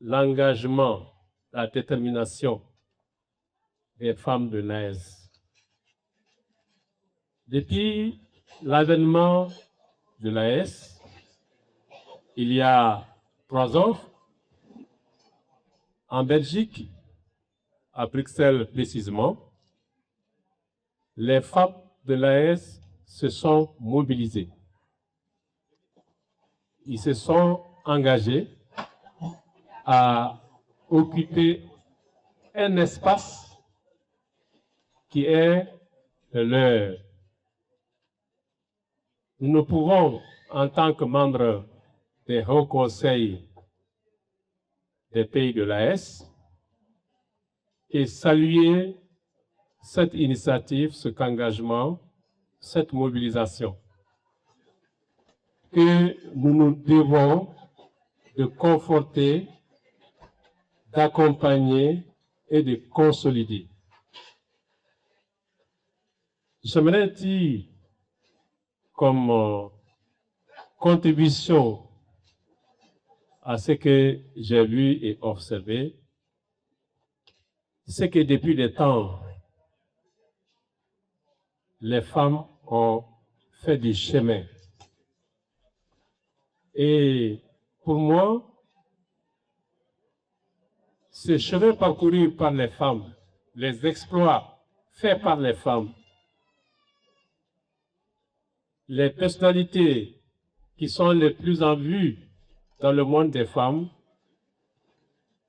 l'engagement, la détermination des femmes de l'AES. Depuis l'avènement de l'AES, il y a 3 ans, en Belgique, à Bruxelles précisément, les femmes de l'AES se sont mobilisées. Ils se sont engagés à occuper un espace qui est leur. Nous pouvons, en tant que membres des hauts conseils des pays de l'AES, et saluer cette initiative, cet engagement, cette mobilisation que nous nous devons de conforter, d'accompagner et de consolider. J'aimerais dire comme contribution à ce que j'ai vu et observé, c'est que depuis le temps, les femmes ont fait du chemin. Et pour moi, ce chemin parcouru par les femmes, les exploits faits par les femmes, les personnalités qui sont les plus en vue dans le monde des femmes,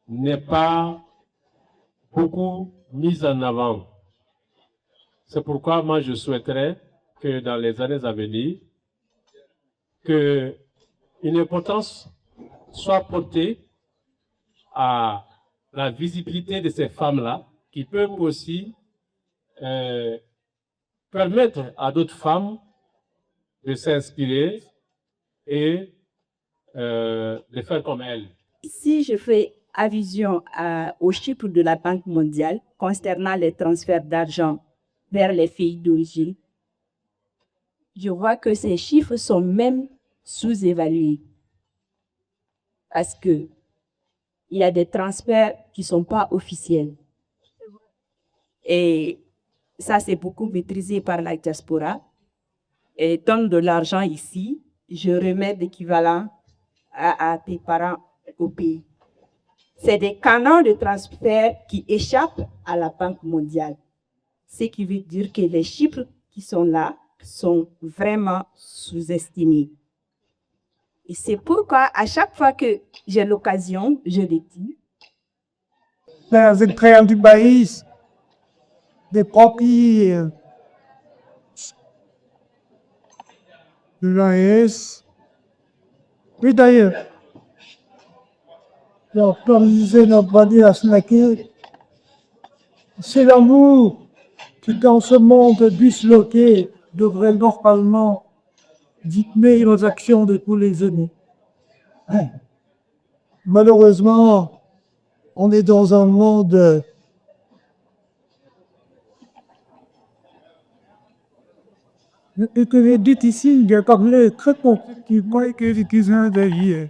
n'est pas beaucoup mise en avant. C'est pourquoi moi je souhaiterais que dans les années à venir, une importance soit portée à la visibilité de ces femmes-là, qui peuvent aussi permettre à d'autres femmes de s'inspirer et de faire comme elles. Si je fais allusion aux chiffres de la Banque mondiale concernant les transferts d'argent vers les pays d'origine, je vois que ces chiffres sont même sous-évalués. Parce que il y a des transferts qui ne sont pas officiels. Et ça, c'est beaucoup maîtrisé par la diaspora. Et donne de l'argent ici, je remets l'équivalent à tes parents au pays. C'est des canaux de transfert qui échappent à la Banque mondiale. Ce qui veut dire que les chiffres qui sont là sont vraiment sous-estimés. Et c'est pourquoi, à chaque fois que j'ai l'occasion, je le dis. Dans un créant du pays, des papiers de l'AES. Oui, d'ailleurs, l'organisation n'a pas dit à snacker. C'est l'amour qui, dans ce monde disloqué, devrait normalement dicter aux actions de tous les années. Malheureusement, on est dans un monde et que les dit ici, il y a parlé très concrètement et que les cuisins d'ailleurs.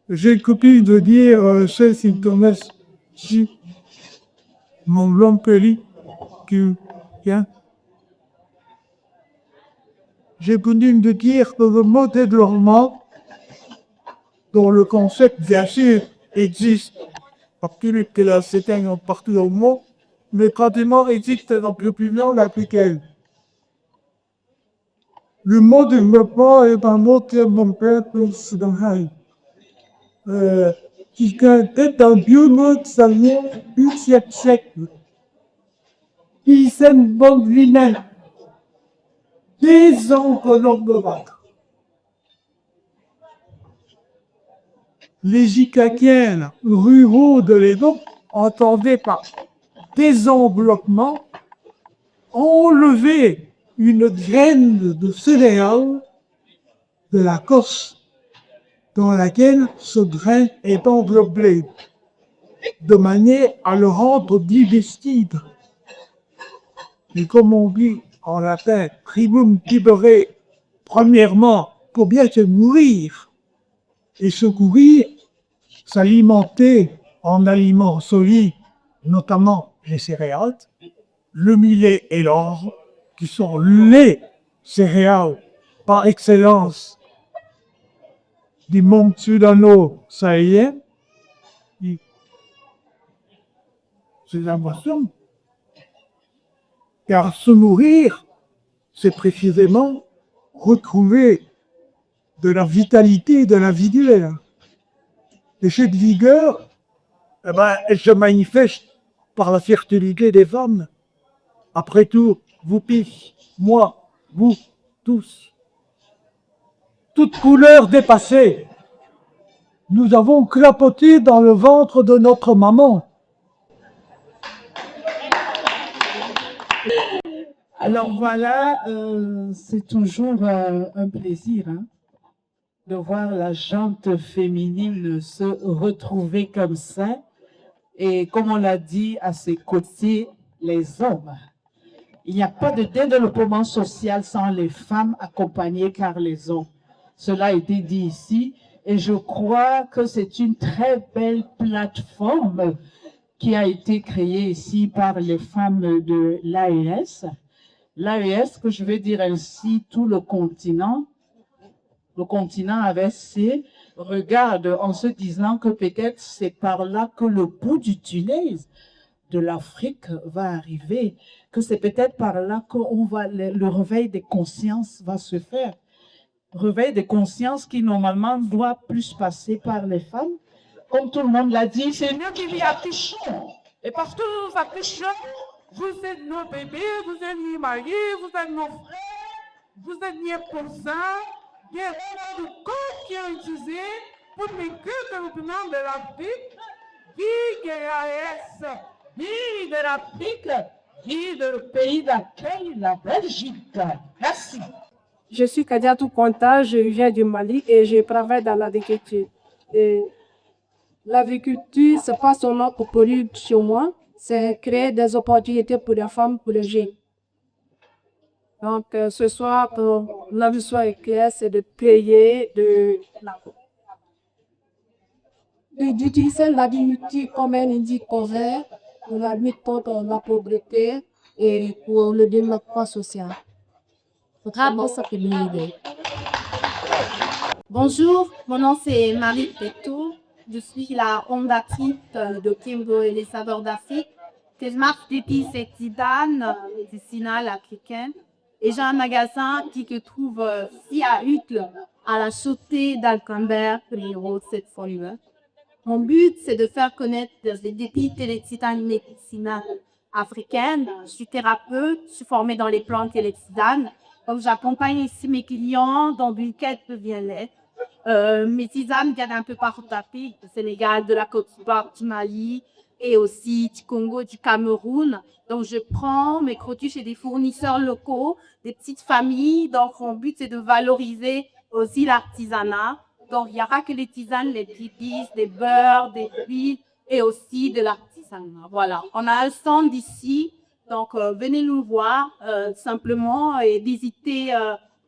J'ai copié de dire ceux qui connaissent mon long pays qui vient. J'ai connu de dire que le mot développement, dont le concept bien sûr existe, parce qu'il est là, c'est un partout au monde, mais pratiquement existe dans l'opinion africaine. Le mot développement est un mot que mon père pousse dans la qui est un vieux mot qui s'appelle siècle. Qui s'est une bonne vilaine. Des ans que l'on me battre. Les Icaquiens ruraux de l'époque entendaient par désenveloppement enlever une graine de céréales de la cosse dans laquelle ce grain est enveloppé, de manière à le rendre divestible. Et comme on dit en latin, primum tibere, premièrement, pour bien se nourrir, et se nourrir, s'alimenter en aliments solides, notamment les céréales, le millet et l'orge, qui sont les céréales par excellence du monde sudano-sahélien, c'est l'invention. Car se nourrir, c'est précisément retrouver de la vitalité de l'individuel. Et cette vigueur, elle se manifeste par la fertilité des femmes. Après tout, vous tous, moi, vous, tous, toute couleur dépassée, nous avons clapoté dans le ventre de notre maman. Alors voilà, c'est toujours un plaisir de voir la gente féminine se retrouver comme ça. Et comme on l'a dit, à ses côtés, les hommes. Il n'y a pas de développement social sans les femmes accompagnées par les hommes. Cela a été dit ici et je crois que c'est une très belle plateforme qui a été créée ici par les femmes de l'AES. L'AES, que je vais dire ainsi, tout le continent avait ses regards en se disant que peut-être c'est par là que le bout du tunnel de l'Afrique va arriver, que c'est peut-être par là que le réveil des consciences va se faire. Réveil des consciences qui normalement doit plus passer par les femmes. Comme tout le monde l'a dit, c'est nous qui vivons à Pichon. Et parce que nous à Pichon, vous êtes nos bébés, vous êtes nos mariés, vous êtes nos frères, vous êtes nos cousins. Il y a un de corps qui est utilisé pour m'écrire que le nom de l'Afrique, qui est AS, qui de l'Afrique, qui de le pays d'accueil, la Belgique. Merci. Je suis Kadiatou Konta, je viens du Mali et je travaille dans l'agriculture. L'agriculture, ce n'est pas seulement pour produire chez moi, c'est créer des opportunités pour les femmes, pour les jeunes. Donc, ce soir, pour l'ambition éclair, c'est de payer d'utiliser l'agriculture comme un indicateur pour la lutte contre la pauvreté et pour le développement social. Vraiment, ça peut m'aider. Bonjour, mon nom c'est Marie Petou. Je suis la fondatrice de Kimbo et les saveurs d'Afrique. C'est une marque d'épices Tidane, médicinale africaine. Et j'ai un magasin qui se trouve ici à Uccle, à la chaussée d'Alcambert, numéro 708. Mon but, c'est de faire connaître les épices et les tisanes médicinales africaines. Je suis thérapeute, je suis formée dans les plantes et les tisanes. Donc, j'accompagne ici mes clients dans une quête de bien-être. Mes tisanes viennent un peu partout d'Afrique, du Sénégal, de la Côte d'Ivoire, du Mali et aussi du Congo, du Cameroun. Donc, je prends mes produits chez des fournisseurs locaux, des petites familles. Donc, mon but, c'est de valoriser aussi l'artisanat. Donc, il n'y aura que les tisanes, les épices, des beurres, des huiles et aussi de l'artisanat. Voilà, on a un stand ici. Donc, venez nous voir simplement et visitez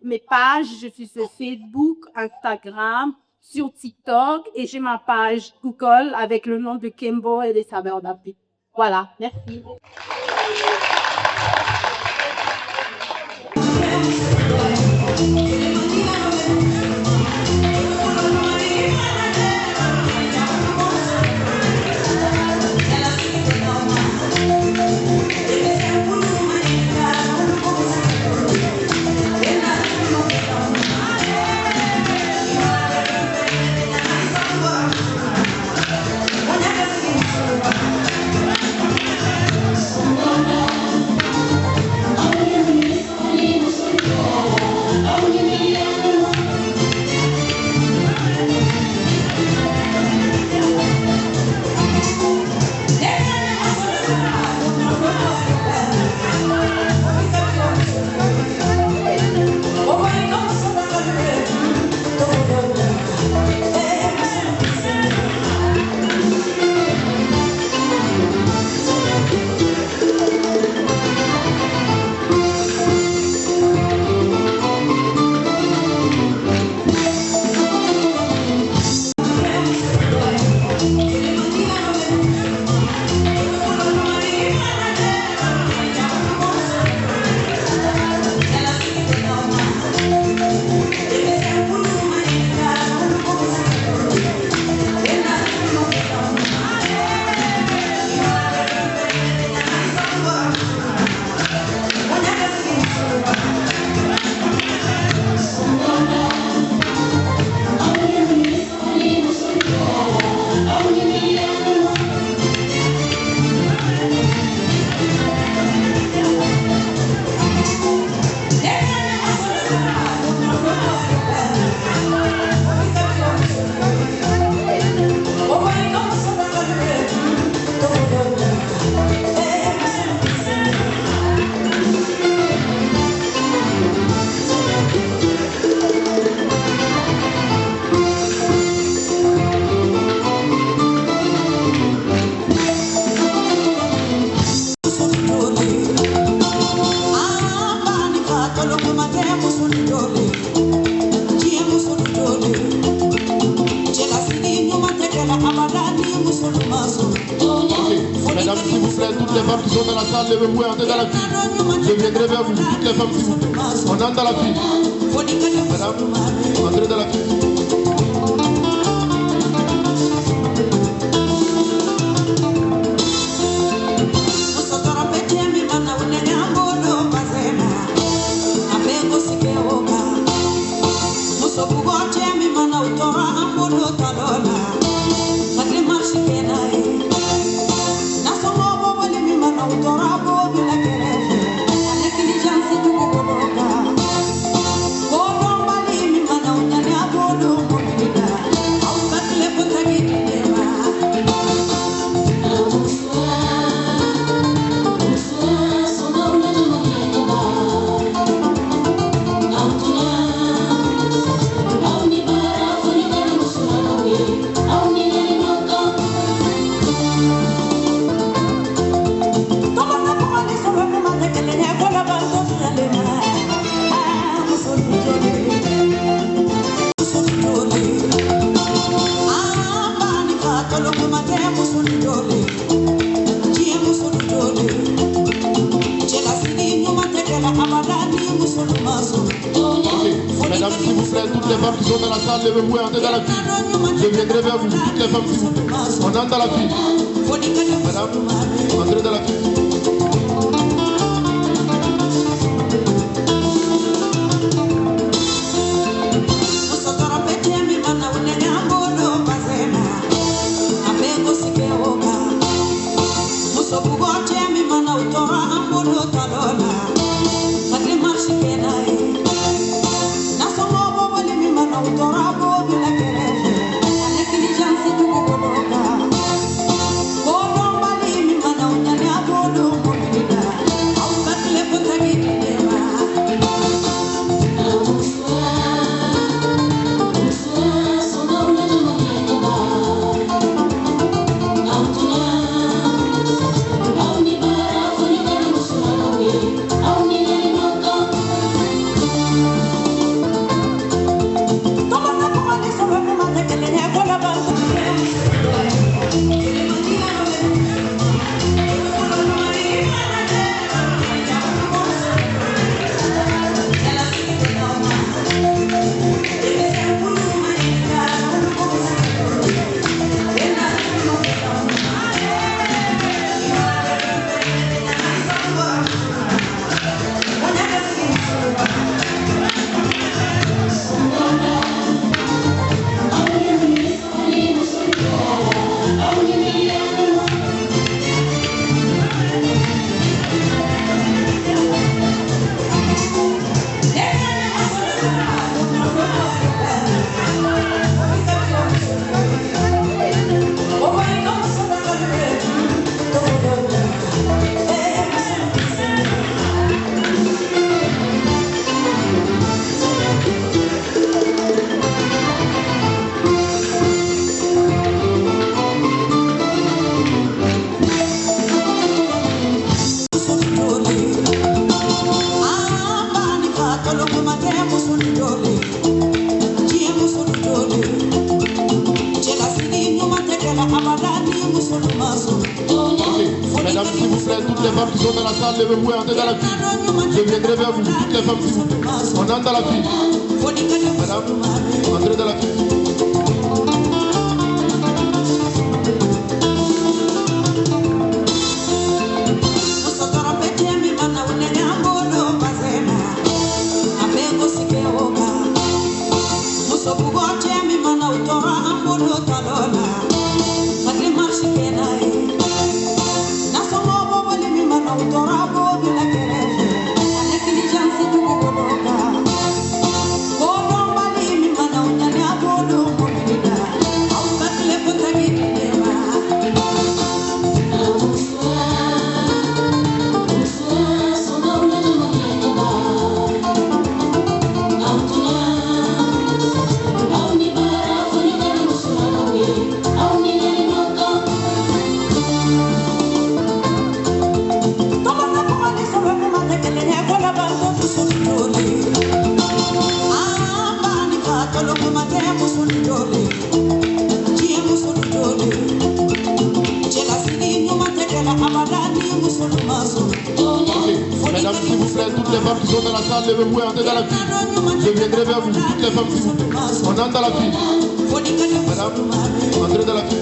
mes pages. Je suis sur Facebook, Instagram, sur TikTok et j'ai ma page Google avec le nom de Kimbo et les saveurs d'Afrique. Voilà, merci. Mesdames, s'il vous plaît, toutes les femmes qui sont dans la salle, levez-vous et entrez dans la file. Je viendrai vers vous, toutes les femmes, s'il vous plaît. On entre dans la file. Madame, entrez dans la file. Mesdames, s'il vous plaît, toutes les femmes qui sont dans la salle, levez-vous et entrez dans la file. Je viendrai vers vous, toutes les femmes, s'il vous plaît. On entre dans la file. Madame, entrez dans la file. Mesdames, s'il vous plaît, toutes les femmes qui sont dans la salle, levez-vous et entrez dans la file. Je viendrai vers vous, toutes les femmes, s'il vous plaît. On entre dans la file. Madame, entrez dans la file. Oh, dans la salle, levez-vous et entrez dans la file. Je viendrai vers vous, toutes les femmes, s'il vous plaît. On entre dans la file. Madame, entrez dans la file.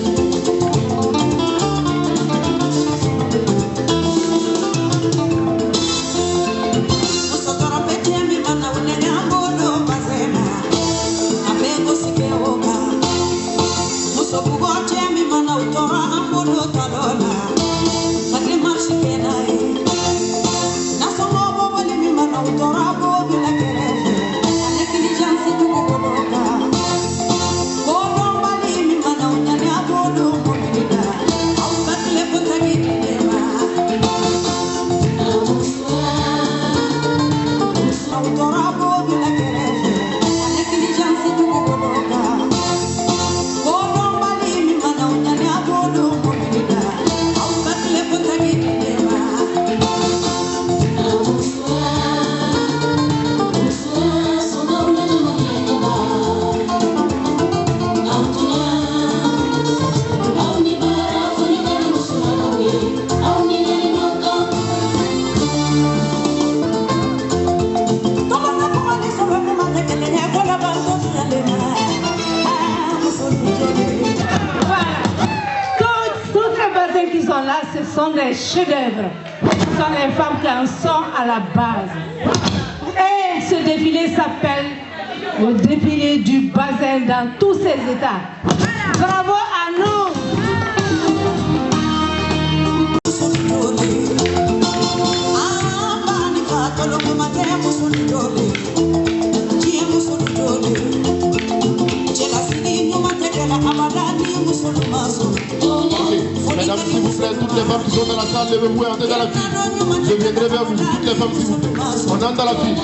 Ce sont des chefs-d'œuvre. Ce sont les femmes qui en sont à la base. Et ce défilé s'appelle le défilé du bassin dans tous ses états. Bravo à nous! Mesdames, s'il vous plaît, toutes les femmes qui sont dans la salle, levez-vous et entrez dans la file. Je viendrai vers vous, toutes les femmes, s'il vous plaît. On entre dans la file.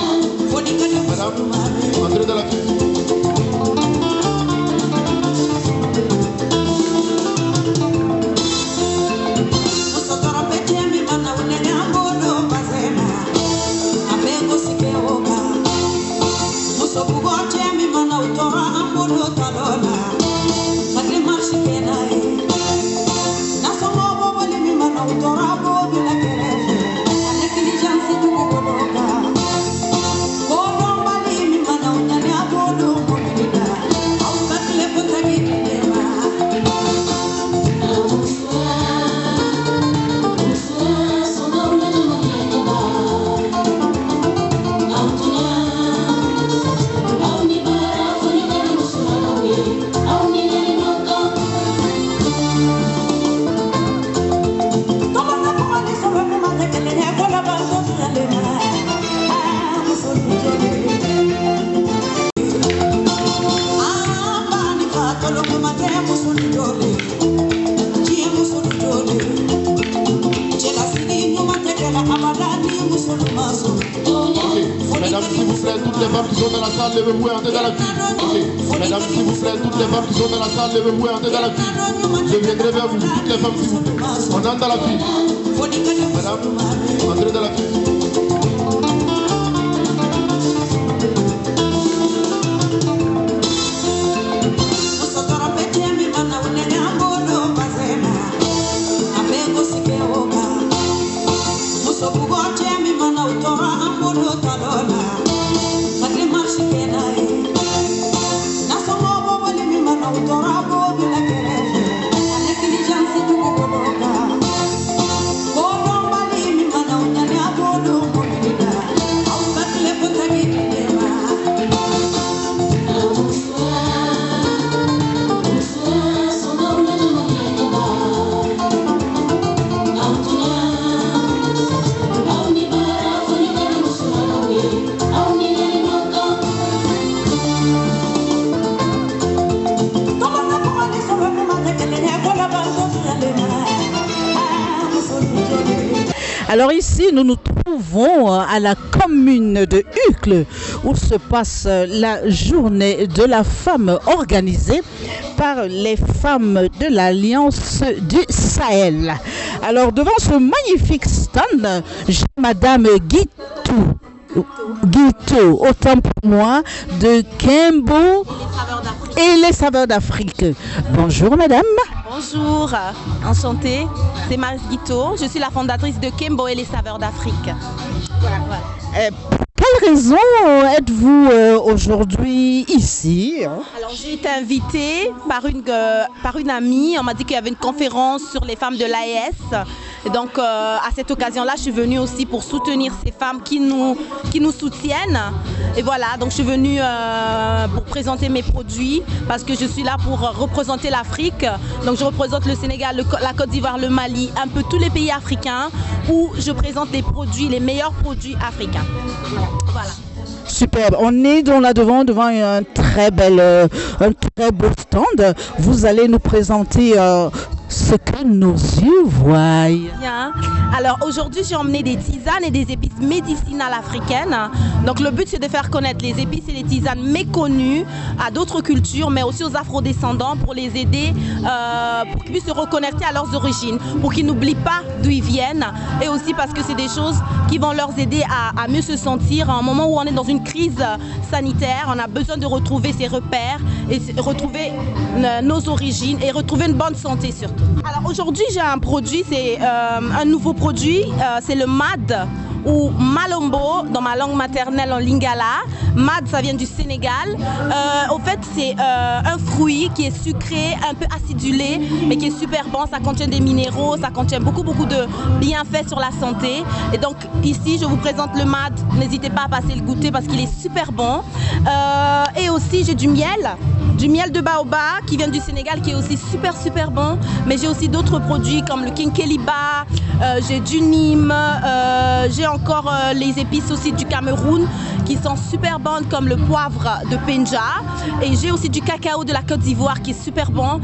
Madame, entrez dans la file. Mesdames, s'il vous plaît, toutes les femmes qui sont dans la salle, levez-vous et entrez dans la file. Mesdames, s'il vous plaît, toutes les femmes qui sont dans la salle, levez-vous et entrez dans la file. Je viendrai vers vous, toutes les femmes, s'il vous plaît. On entre dans la file. Madame, entrez dans la file. Alors ici, nous nous trouvons à la commune de Uccle où se passe la journée de la femme organisée par les femmes de l'Alliance du Sahel. Alors devant ce magnifique stand, j'ai Madame Guito, autant pour moi, de Kembo et les saveurs d'Afrique. Bonjour Madame. Bonjour, enchantée, c'est Marie Guito, je suis la fondatrice de Kembo et les saveurs d'Afrique. Quel quelle raison êtes-vous aujourd'hui ici? Alors j'ai été invitée par une amie. On m'a dit qu'il y avait une conférence sur les femmes de l'AES. Et donc à cette occasion-là, je suis venue aussi pour soutenir ces femmes qui nous soutiennent. Et voilà, donc je suis venue pour présenter mes produits parce que je suis là pour représenter l'Afrique. Donc je représente le Sénégal, la Côte d'Ivoire, le Mali, un peu tous les pays africains où je présente les meilleurs produits africains. Voilà. Superbe. On est devant un très beau stand. Vous allez nous présenter ce que nos yeux voient. Bien. Alors aujourd'hui, j'ai emmené des tisanes et des épices médicinales africaines. Donc le but, c'est de faire connaître les épices et les tisanes méconnues à d'autres cultures, mais aussi aux afrodescendants pour les aider, pour qu'ils puissent se reconnecter à leurs origines, pour qu'ils n'oublient pas d'où ils viennent, et aussi parce que c'est des choses qui vont leur aider à mieux se sentir. À un moment où on est dans une crise sanitaire, on a besoin de retrouver ses repères et retrouver nos origines et retrouver une bonne santé surtout. Alors aujourd'hui, j'ai un produit, c'est un nouveau produit, c'est le MAD ou Malombo dans ma langue maternelle en lingala. MAD, ça vient du Sénégal. Au fait, c'est un fruit qui est sucré, un peu acidulé, mais qui est super bon. Ça contient des minéraux, ça contient beaucoup de bienfaits sur la santé. Et donc ici, je vous présente le MAD. N'hésitez pas à passer le goûter parce qu'il est super bon. Et aussi, j'ai du miel de baobab qui vient du Sénégal, qui est aussi super bon. Mais j'ai aussi d'autres produits comme le kinkeliba, j'ai du Nîmes, j'ai encore les épices aussi du Cameroun qui sont super bonnes comme le poivre de Penja, et j'ai aussi du cacao de la Côte d'Ivoire qui est super bon.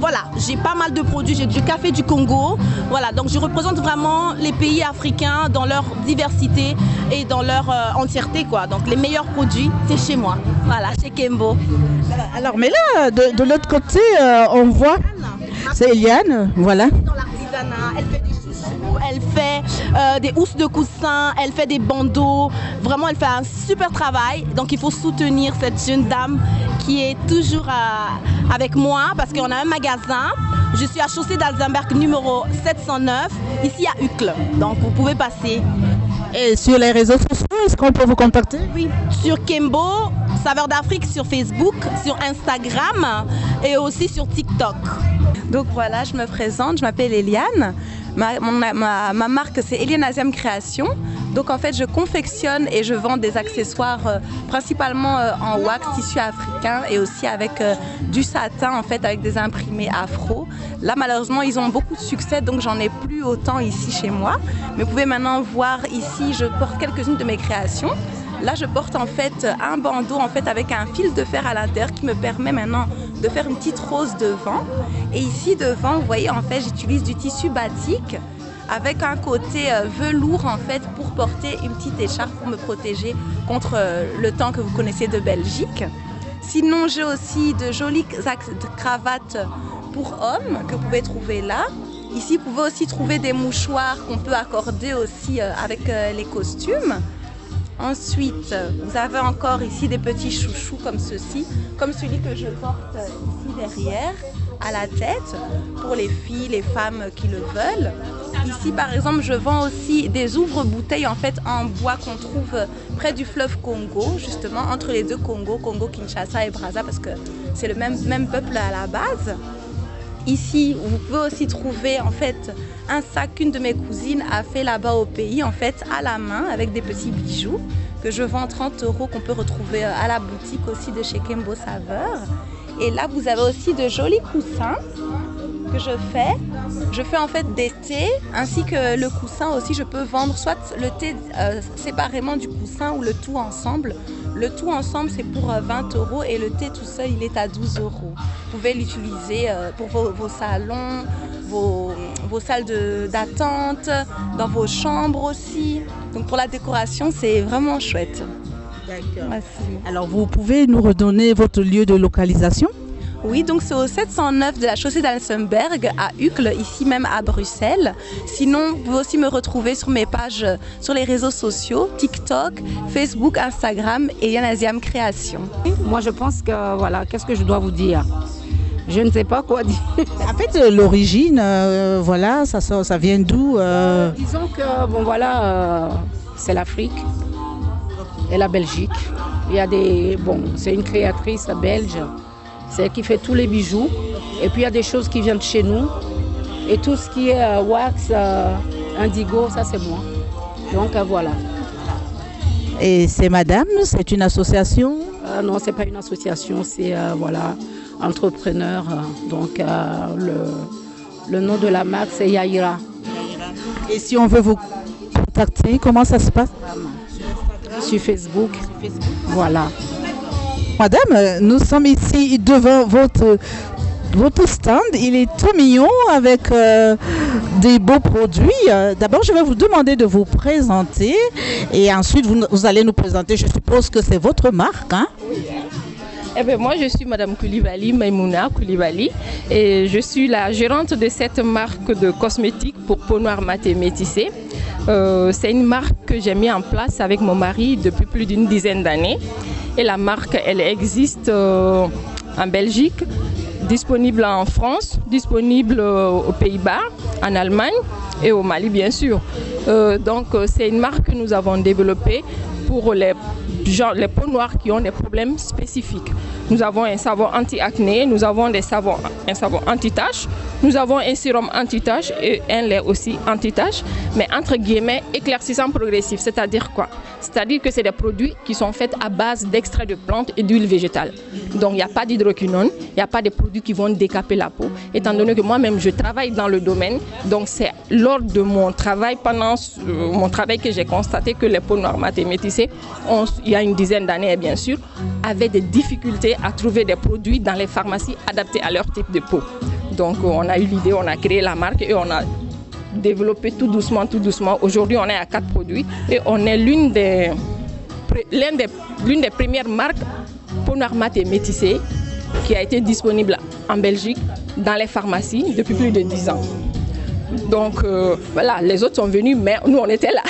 Voilà, j'ai pas mal de produits, j'ai du café du Congo. Voilà, donc je représente vraiment les pays africains dans leur diversité et dans leur entièreté, quoi. Donc les meilleurs produits, c'est chez moi. Voilà, chez Kembo. Alors, mais là, de l'autre côté, on voit, c'est Eliane, voilà. Dans l'artisanat, elle fait des chouchous, elle fait des housses de coussin, elle fait des bandeaux. Vraiment, elle fait un super travail. Donc, il faut soutenir cette jeune dame qui est toujours avec moi parce qu'on a un magasin. Je suis à Chaussée d'Alzenberg numéro 709, ici à Uccle. Donc, vous pouvez passer. Et sur les réseaux sociaux, est-ce qu'on peut vous contacter? Oui, sur Kembo, Saveurs d'Afrique sur Facebook, sur Instagram et aussi sur TikTok. Donc voilà, je me présente, je m'appelle Eliane. Ma marque, c'est Eliane Aziam Création. Donc en fait, je confectionne et je vends des accessoires principalement en wax, tissu africain et aussi avec du satin en fait, avec des imprimés afro. Là, malheureusement, ils ont beaucoup de succès, donc j'en ai plus autant ici chez moi. Mais vous pouvez maintenant voir ici, je porte quelques-unes de mes créations. Là, je porte en fait un bandeau en fait avec un fil de fer à l'intérieur qui me permet maintenant de faire une petite rose devant. Et ici devant, vous voyez, en fait, j'utilise du tissu batik avec un côté velours en fait pour porter une petite écharpe pour me protéger contre le temps que vous connaissez de Belgique. Sinon, j'ai aussi de jolies cravates pour hommes que vous pouvez trouver là. Ici, vous pouvez aussi trouver des mouchoirs qu'on peut accorder aussi avec les costumes. Ensuite, vous avez encore ici des petits chouchous comme ceci, comme celui que je porte ici derrière, à la tête, pour les filles, les femmes qui le veulent. Ici, par exemple, je vends aussi des ouvre-bouteilles en fait en bois qu'on trouve près du fleuve Congo, justement entre les deux Congos, Congo-Kinshasa et Brazza, parce que c'est le même peuple à la base. Ici, vous pouvez aussi trouver en fait un sac qu'une de mes cousines a fait là-bas au pays, en fait à la main avec des petits bijoux que je vends 30 € qu'on peut retrouver à la boutique aussi de chez Kembo Saveur. Et là, vous avez aussi de jolis coussins que je fais. Je fais en fait des thés ainsi que le coussin aussi. Je peux vendre soit le thé séparément du coussin ou le tout ensemble. Le tout ensemble, c'est pour 20 € et le thé tout seul, il est à 12 €. Vous pouvez l'utiliser pour vos salons, vos salles d'attente, dans vos chambres aussi. Donc pour la décoration, c'est vraiment chouette. D'accord. Alors vous pouvez nous redonner votre lieu de localisation? Oui, donc c'est au 709 de la chaussée d'Alzenberg à Uccle, ici même à Bruxelles. Sinon, vous pouvez aussi me retrouver sur mes pages sur les réseaux sociaux, TikTok, Facebook, Instagram et Eliane Aziam Création. Moi, je pense que, voilà, qu'est-ce que je dois vous dire? Je ne sais pas quoi dire. En fait, l'origine, voilà, ça vient d'où? Disons que, bon voilà, c'est l'Afrique. et la Belgique. Il y a c'est une créatrice belge, c'est elle qui fait tous les bijoux. Et puis il y a des choses qui viennent de chez nous. Et tout ce qui est wax, indigo, ça c'est moi. Donc voilà. Et c'est madame, c'est une association? Non, c'est pas une association, c'est entrepreneur. Donc le nom de la marque c'est Yaira. Et si on veut vous contacter, comment ça se passe? Sur Facebook. Voilà. Madame, nous sommes ici devant votre stand. Il est tout mignon avec des beaux produits. D'abord, je vais vous demander de vous présenter et ensuite vous allez nous présenter, je suppose que c'est votre marque, hein? Eh bien, moi, je suis Madame Koulibaly, Maïmouna Koulibaly, et je suis la gérante de cette marque de cosmétiques pour peau noire mat et métissée. C'est une marque que j'ai mis en place avec mon mari depuis plus d'une dizaine d'années. Et la marque, elle existe en Belgique, disponible en France, disponible aux Pays-Bas, en Allemagne et au Mali, bien sûr. Donc, c'est une marque que nous avons développée pour les peaux noires qui ont des problèmes spécifiques. Nous avons un savon anti-acné, nous avons un savon anti-tache, nous avons un sérum anti-tache et un lait aussi anti-tache, mais entre guillemets éclaircissant progressif. C'est-à-dire quoi? C'est-à-dire que c'est des produits qui sont faits à base d'extraits de plantes et d'huile végétale. Donc il n'y a pas d'hydroquinone, il n'y a pas de produits qui vont décaper la peau. Étant donné que moi-même je travaille dans le domaine, donc c'est lors de mon travail, pendant mon travail que j'ai constaté que les peaux noires mat et métissées, il y a une dizaine d'années bien sûr, avaient des difficultés à trouver des produits dans les pharmacies adaptés à leur type de peau. Donc on a eu l'idée, on a créé la marque et on a développé tout doucement. Aujourd'hui on est à 4 produits et on est l'une des premières marques peau noire mat et métissée qui a été disponible en Belgique dans les pharmacies depuis plus de 10 ans. Donc voilà, les autres sont venus, mais nous on était là.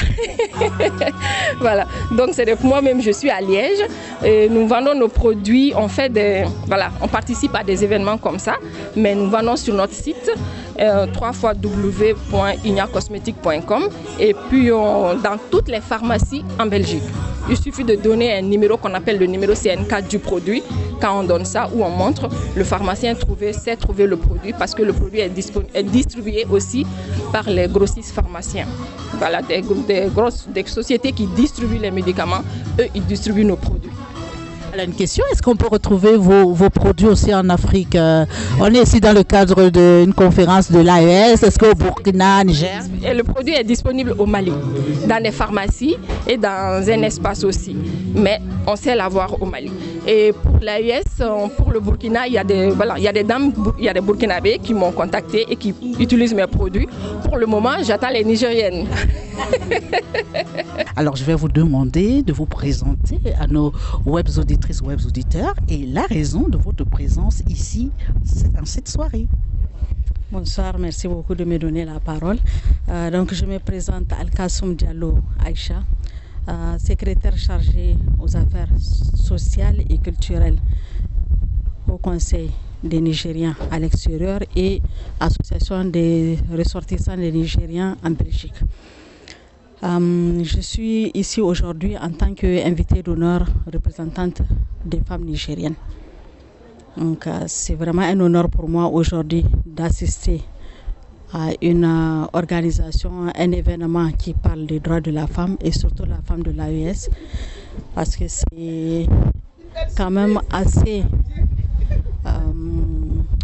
Voilà, donc moi-même je suis à Liège et nous vendons nos produits, on participe à des événements comme ça, mais nous vendons sur notre site www.ignacosmetique.com et puis dans toutes les pharmacies en Belgique. Il suffit de donner un numéro qu'on appelle le numéro CN4 du produit. Quand on donne ça ou on montre, le pharmacien sait trouver le produit parce que le produit est distribué aussi par les grossistes pharmaciens. Voilà, des sociétés qui distribuent les médicaments, eux, ils distribuent nos produits. Alors une question, est-ce qu'on peut retrouver vos produits aussi en Afrique? On est ici dans le cadre d'une conférence de l'AES, est-ce qu'au Burkina, Niger? Et le produit est disponible au Mali, dans des pharmacies et dans un espace aussi, mais on sait l'avoir au Mali. Et pour l'AES, pour le Burkina, il y a des Burkinabés qui m'ont contacté et qui utilisent mes produits. Pour le moment, j'attends les Nigériennes. Alors je vais vous demander de vous présenter à nos web auditrices, web auditeurs et la raison de votre présence ici dans cette soirée. Bonsoir, merci beaucoup de me donner la parole. Donc je me présente Al-Kassoum Diallo Aïcha, secrétaire chargée aux affaires sociales et culturelles au Conseil des Nigériens à l'extérieur et Association des ressortissants des Nigériens en Belgique. Je suis ici aujourd'hui en tant qu'invitée d'honneur représentante des femmes nigériennes. Donc c'est vraiment un honneur pour moi aujourd'hui d'assister à une organisation, un événement qui parle des droits de la femme et surtout la femme de l'AES parce que c'est quand même assez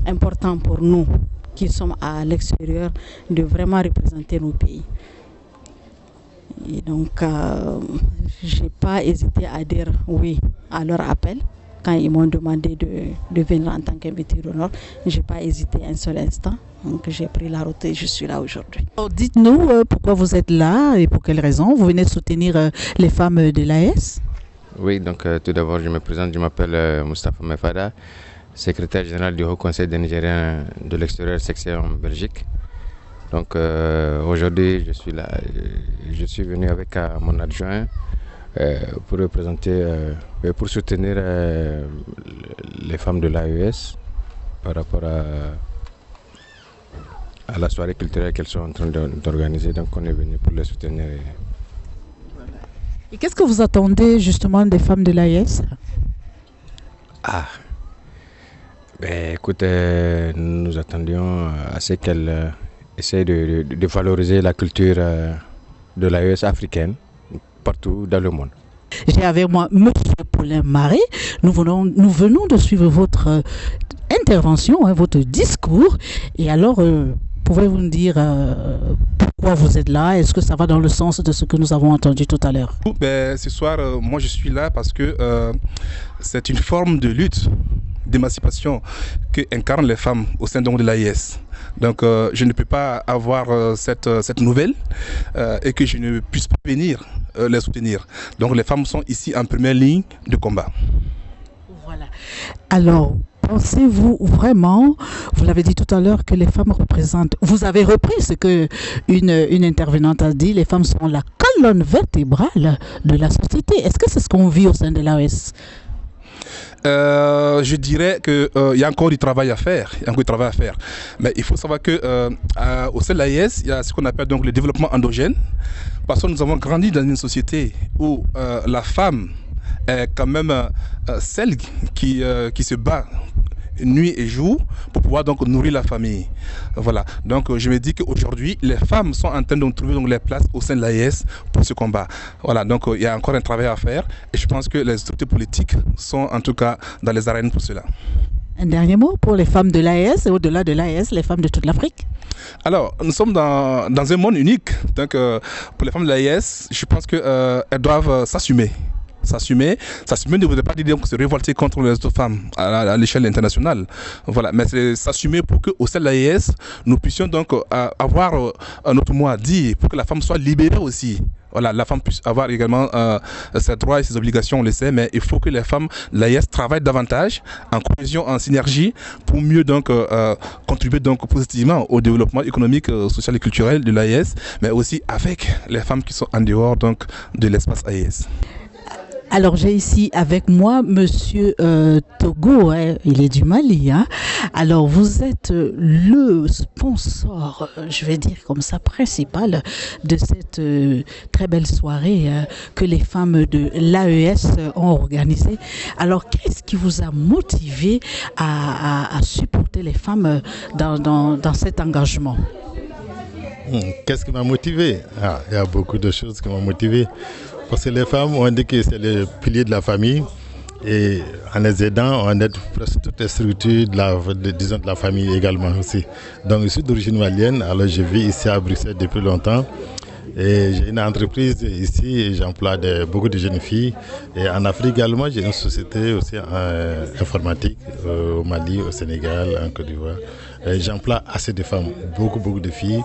important pour nous qui sommes à l'extérieur de vraiment représenter nos pays. Et donc, je n'ai pas hésité à dire oui à leur appel quand ils m'ont demandé de venir en tant qu'invité d'honneur. Je n'ai pas hésité un seul instant. Donc, j'ai pris la route et je suis là aujourd'hui. Dites-nous pourquoi vous êtes là et pour quelles raisons. Vous venez de soutenir les femmes de l'AES? Oui, donc tout d'abord, je me présente. Je m'appelle Moustapha Mefada, secrétaire général du Haut Conseil des Nigériens de l'extérieur section en Belgique. Donc aujourd'hui, je suis là, je suis venu avec mon adjoint pour représenter, pour soutenir les femmes de l'AES par rapport à la soirée culturelle qu'elles sont en train d'organiser. Donc on est venu pour les soutenir. Et qu'est-ce que vous attendez justement des femmes de l'AES? Écoute, nous attendions à ce qu'elles essayent de valoriser la culture de l'AES africaine partout dans le monde. J'ai avec moi M. Paulin Marie. Nous venons de suivre votre intervention, votre discours. Et alors, pouvez-vous nous dire pourquoi vous êtes là? Est-ce que ça va dans le sens de ce que nous avons entendu tout à l'heure? Ce soir, moi je suis là parce que c'est une forme de lutte, d'émancipation que incarnent les femmes au sein de l'AES. Donc je ne peux pas avoir cette nouvelle et que je ne puisse pas venir les soutenir. Donc les femmes sont ici en première ligne de combat. Voilà. Alors, pensez-vous vraiment, vous l'avez dit tout à l'heure, que les femmes représentent, vous avez repris ce que une intervenante a dit, les femmes sont la colonne vertébrale de la société. Est-ce que c'est ce qu'on vit au sein de l'AES? Je dirais qu'il y a encore du travail à faire. Mais il faut savoir qu'au sein de l'AES, il y a ce qu'on appelle donc le développement endogène. Parce que nous avons grandi dans une société où la femme est quand même celle qui se bat nuit et jour pour pouvoir donc nourrir la famille. Voilà. Donc je me dis qu'aujourd'hui les femmes sont en train de trouver donc les places au sein de l'AES pour ce combat. Voilà. Donc il y a encore un travail à faire et je pense que les autorités politiques sont en tout cas dans les arènes pour cela. Un dernier mot pour les femmes de l'AES et au-delà de l'AES, les femmes de toute l'Afrique? Alors, nous sommes dans un monde unique. Donc pour les femmes de l'AES, je pense qu'elles doivent s'assumer. S'assumer ne voudrait pas dire donc se révolter contre les autres femmes à l'échelle internationale. Voilà, mais c'est s'assumer pour qu'au sein de l'AES, nous puissions donc avoir notre mot à dire pour que la femme soit libérée aussi. Voilà, la femme puisse avoir également ses droits et ses obligations, on le sait, mais il faut que les femmes de l'AES travaillent davantage en cohésion, en synergie, pour mieux donc contribuer donc positivement au développement économique, social et culturel de l'AES, mais aussi avec les femmes qui sont en dehors donc de l'espace AES. Alors j'ai ici avec moi Monsieur Togo, il est du Mali. Alors vous êtes le sponsor, je vais dire comme ça, principal de cette très belle soirée que les femmes de l'AES ont organisée. Alors qu'est-ce qui vous a motivé à supporter les femmes dans cet engagement? Qu'est-ce qui m'a motivé? Il y a beaucoup de choses qui m'ont motivé. Parce que les femmes, on dit que c'est le pilier de la famille et en les aidant, on aide presque toutes les structures de la famille également aussi. Donc je suis d'origine malienne, alors je vis ici à Bruxelles depuis longtemps et j'ai une entreprise ici et j'emploie beaucoup de jeunes filles. Et en Afrique également, j'ai une société aussi informatique au Mali, au Sénégal, en Côte d'Ivoire. J'emploie assez de femmes, beaucoup de filles,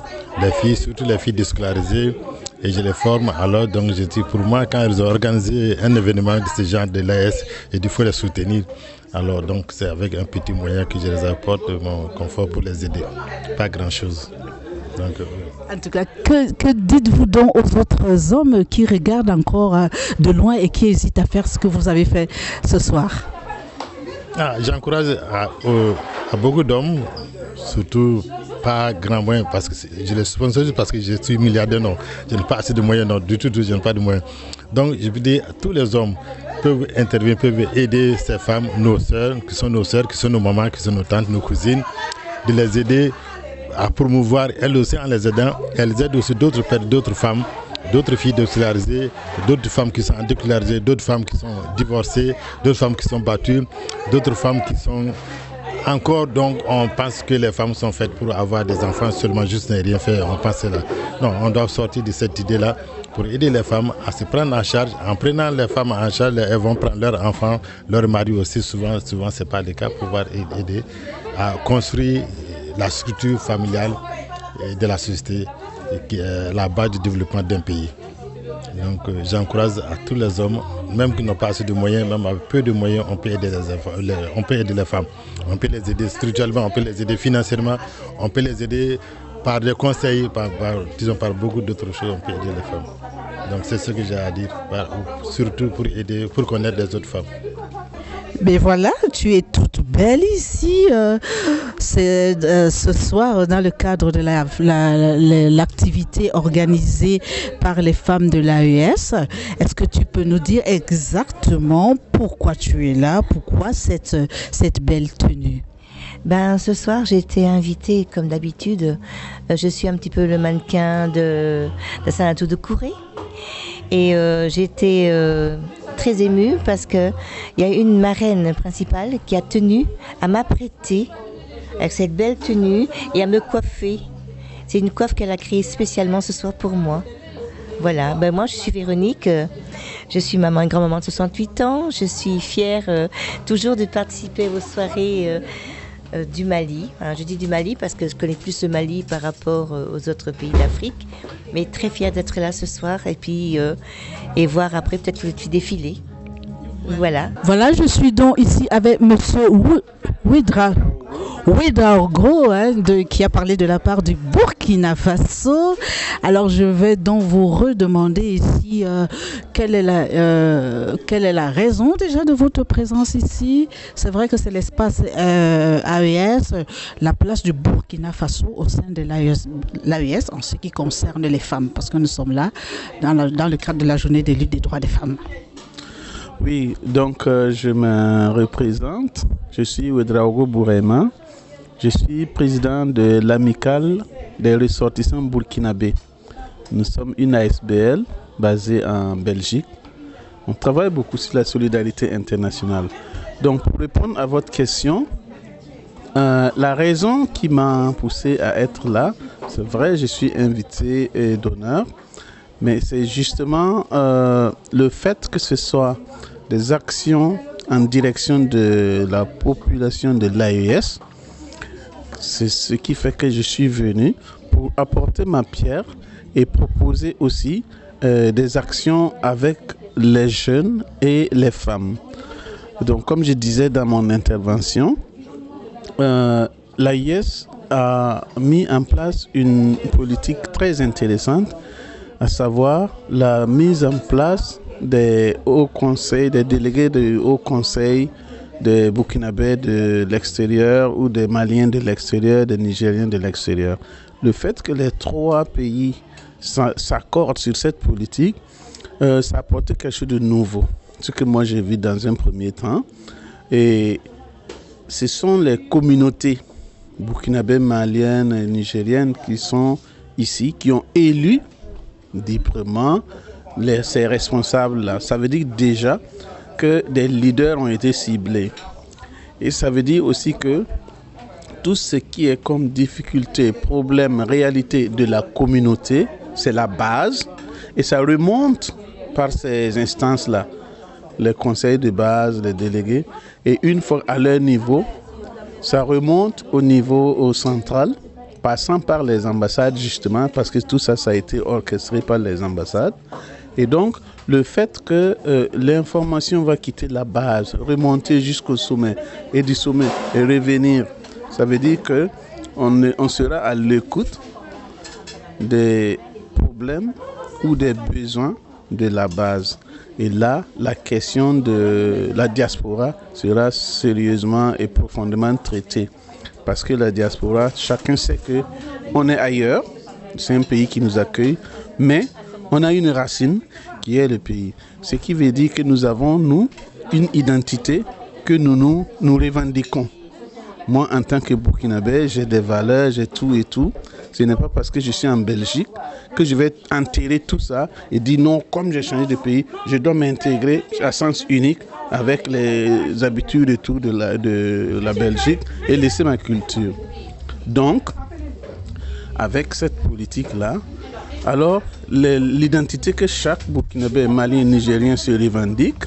surtout les filles déscolarisées. Et je les forme. Alors, donc, je dis pour moi, quand ils ont organisé un événement de ce genre de l'AES, il faut les soutenir. Alors, donc, c'est avec un petit moyen que je les apporte mon confort pour les aider. Pas grand-chose. En tout cas, que dites-vous donc aux autres hommes qui regardent encore de loin et qui hésitent à faire ce que vous avez fait ce soir? J'encourage à beaucoup d'hommes, surtout pas grand moyen, parce que je les sponsorise parce que je suis milliardaire, non. Je n'ai pas assez de moyens, non, du tout, je n'ai pas de moyens. Donc je veux dire, tous les hommes peuvent intervenir, peuvent aider ces femmes, nos sœurs, qui sont nos mamans, qui sont nos tantes, nos cousines, de les aider à promouvoir, elles aussi en les aidant, elles aident aussi d'autres pères, d'autres femmes, d'autres filles déscolarisées, d'autres femmes qui sont décolarisées, d'autres femmes qui sont divorcées, d'autres femmes qui sont battues, d'autres femmes qui sont... Encore, donc, on pense que les femmes sont faites pour avoir des enfants seulement, juste ne rien faire, on pense là. Non, on doit sortir de cette idée-là pour aider les femmes à se prendre en charge. En prenant les femmes en charge, elles vont prendre leurs enfants, leurs maris aussi, souvent ce n'est pas le cas, pour pouvoir aider à construire la structure familiale de la société, qui est la base du développement d'un pays. Donc j'encourage à tous les hommes, même qui n'ont pas assez de moyens, même avec peu de moyens, on peut aider les enfants, on peut aider les femmes. On peut les aider structurellement, on peut les aider financièrement, on peut les aider par des conseils, par beaucoup d'autres choses, on peut aider les femmes. Donc c'est ce que j'ai à dire, surtout pour aider, pour connaître les autres femmes. Mais voilà, tu es toute belle ici. Ce soir, dans le cadre de l'activité organisée par les femmes de l'AES. Est-ce que tu peux nous dire exactement pourquoi tu es là, pourquoi cette belle tenue? Ce soir, j'ai été invitée, comme d'habitude. Je suis un petit peu le mannequin de Sanatou de Kouré. Et j'ai été très émue parce qu'il y a une marraine principale qui a tenu à m'apprêter avec cette belle tenue et à me coiffer. C'est une coiffe qu'elle a créée spécialement ce soir pour moi. Voilà, moi je suis Véronique, je suis maman et grand-maman de 68 ans. Je suis fière toujours de participer aux soirées du Mali. Alors, je dis du Mali parce que je connais plus le Mali par rapport aux autres pays d'Afrique, mais très fière d'être là ce soir et puis et voir après peut-être le petit défilé. Voilà. Voilà, je suis donc ici avec Monsieur Ouedraogo, qui a parlé de la part du Burkina Faso. Alors je vais donc vous redemander ici quelle est la raison déjà de votre présence ici. C'est vrai que c'est l'espace AES, la place du Burkina Faso au sein de l'AES en ce qui concerne les femmes, parce que nous sommes là dans le cadre de la journée de lutte des droits des femmes. Oui, donc je me représente, je suis Ouedraogo Bourema, je suis président de l'amicale des ressortissants burkinabés. Nous sommes une ASBL basée en Belgique. On travaille beaucoup sur la solidarité internationale. Donc pour répondre à votre question, la raison qui m'a poussé à être là, c'est vrai, je suis invité d'honneur, mais c'est justement le fait que ce soit des actions en direction de la population de l'AES. C'est ce qui fait que je suis venu pour apporter ma pierre et proposer aussi des actions avec les jeunes et les femmes. Donc comme je disais dans mon intervention, l'AES a mis en place une politique très intéressante, à savoir la mise en place des hauts conseils, des délégués de hauts conseils des Burkinabés de l'extérieur ou des Maliens de l'extérieur, des Nigériens de l'extérieur. Le fait que les trois pays s'accordent sur cette politique, ça a apporté quelque chose de nouveau, ce que moi j'ai vu dans un premier temps. Et ce sont les communautés burkinabées, maliennes et nigériennes qui sont ici, qui ont élu librement ces responsables-là. Ça veut dire déjà que des leaders ont été ciblés. Et ça veut dire aussi que tout ce qui est comme difficulté, problème, réalité de la communauté, c'est la base. Et ça remonte par ces instances-là, les conseils de base, les délégués. Et une fois à leur niveau, ça remonte au central, passant par les ambassades justement, parce que tout ça, ça a été orchestré par les ambassades. Et donc, le fait que l'information va quitter la base, remonter jusqu'au sommet, et du sommet et revenir, ça veut dire qu'on sera à l'écoute des problèmes ou des besoins de la base. Et là, la question de la diaspora sera sérieusement et profondément traitée. Parce que la diaspora, chacun sait qu'on est ailleurs, c'est un pays qui nous accueille, mais on a une racine qui est le pays. Ce qui veut dire que nous avons, nous, une identité que nous revendiquons. Moi, en tant que Burkinabé, j'ai des valeurs, j'ai tout et tout. Ce n'est pas parce que je suis en Belgique que je vais enterrer tout ça et dire non, comme j'ai changé de pays, je dois m'intégrer à sens unique avec les habitudes et tout de la Belgique et laisser ma culture. Donc, avec cette politique-là, alors l'identité que chaque Burkinabé, Malien et Nigérien se revendique,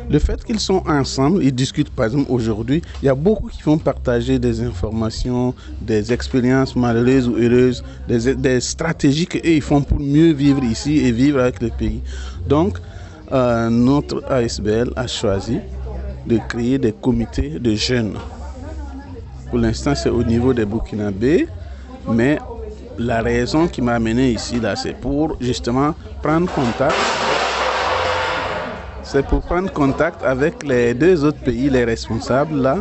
le fait qu'ils sont ensemble, ils discutent par exemple aujourd'hui, il y a beaucoup qui vont partager des informations, des expériences malheureuses ou heureuses, des stratégies qu'ils font pour mieux vivre ici et vivre avec le pays. Donc, notre ASBL a choisi de créer des comités de jeunes. Pour l'instant, c'est au niveau des Burkinabés, mais la raison qui m'a amené ici, là, c'est pour justement prendre contact. c'est pour prendre contact avec les 2 autres pays, les responsables là,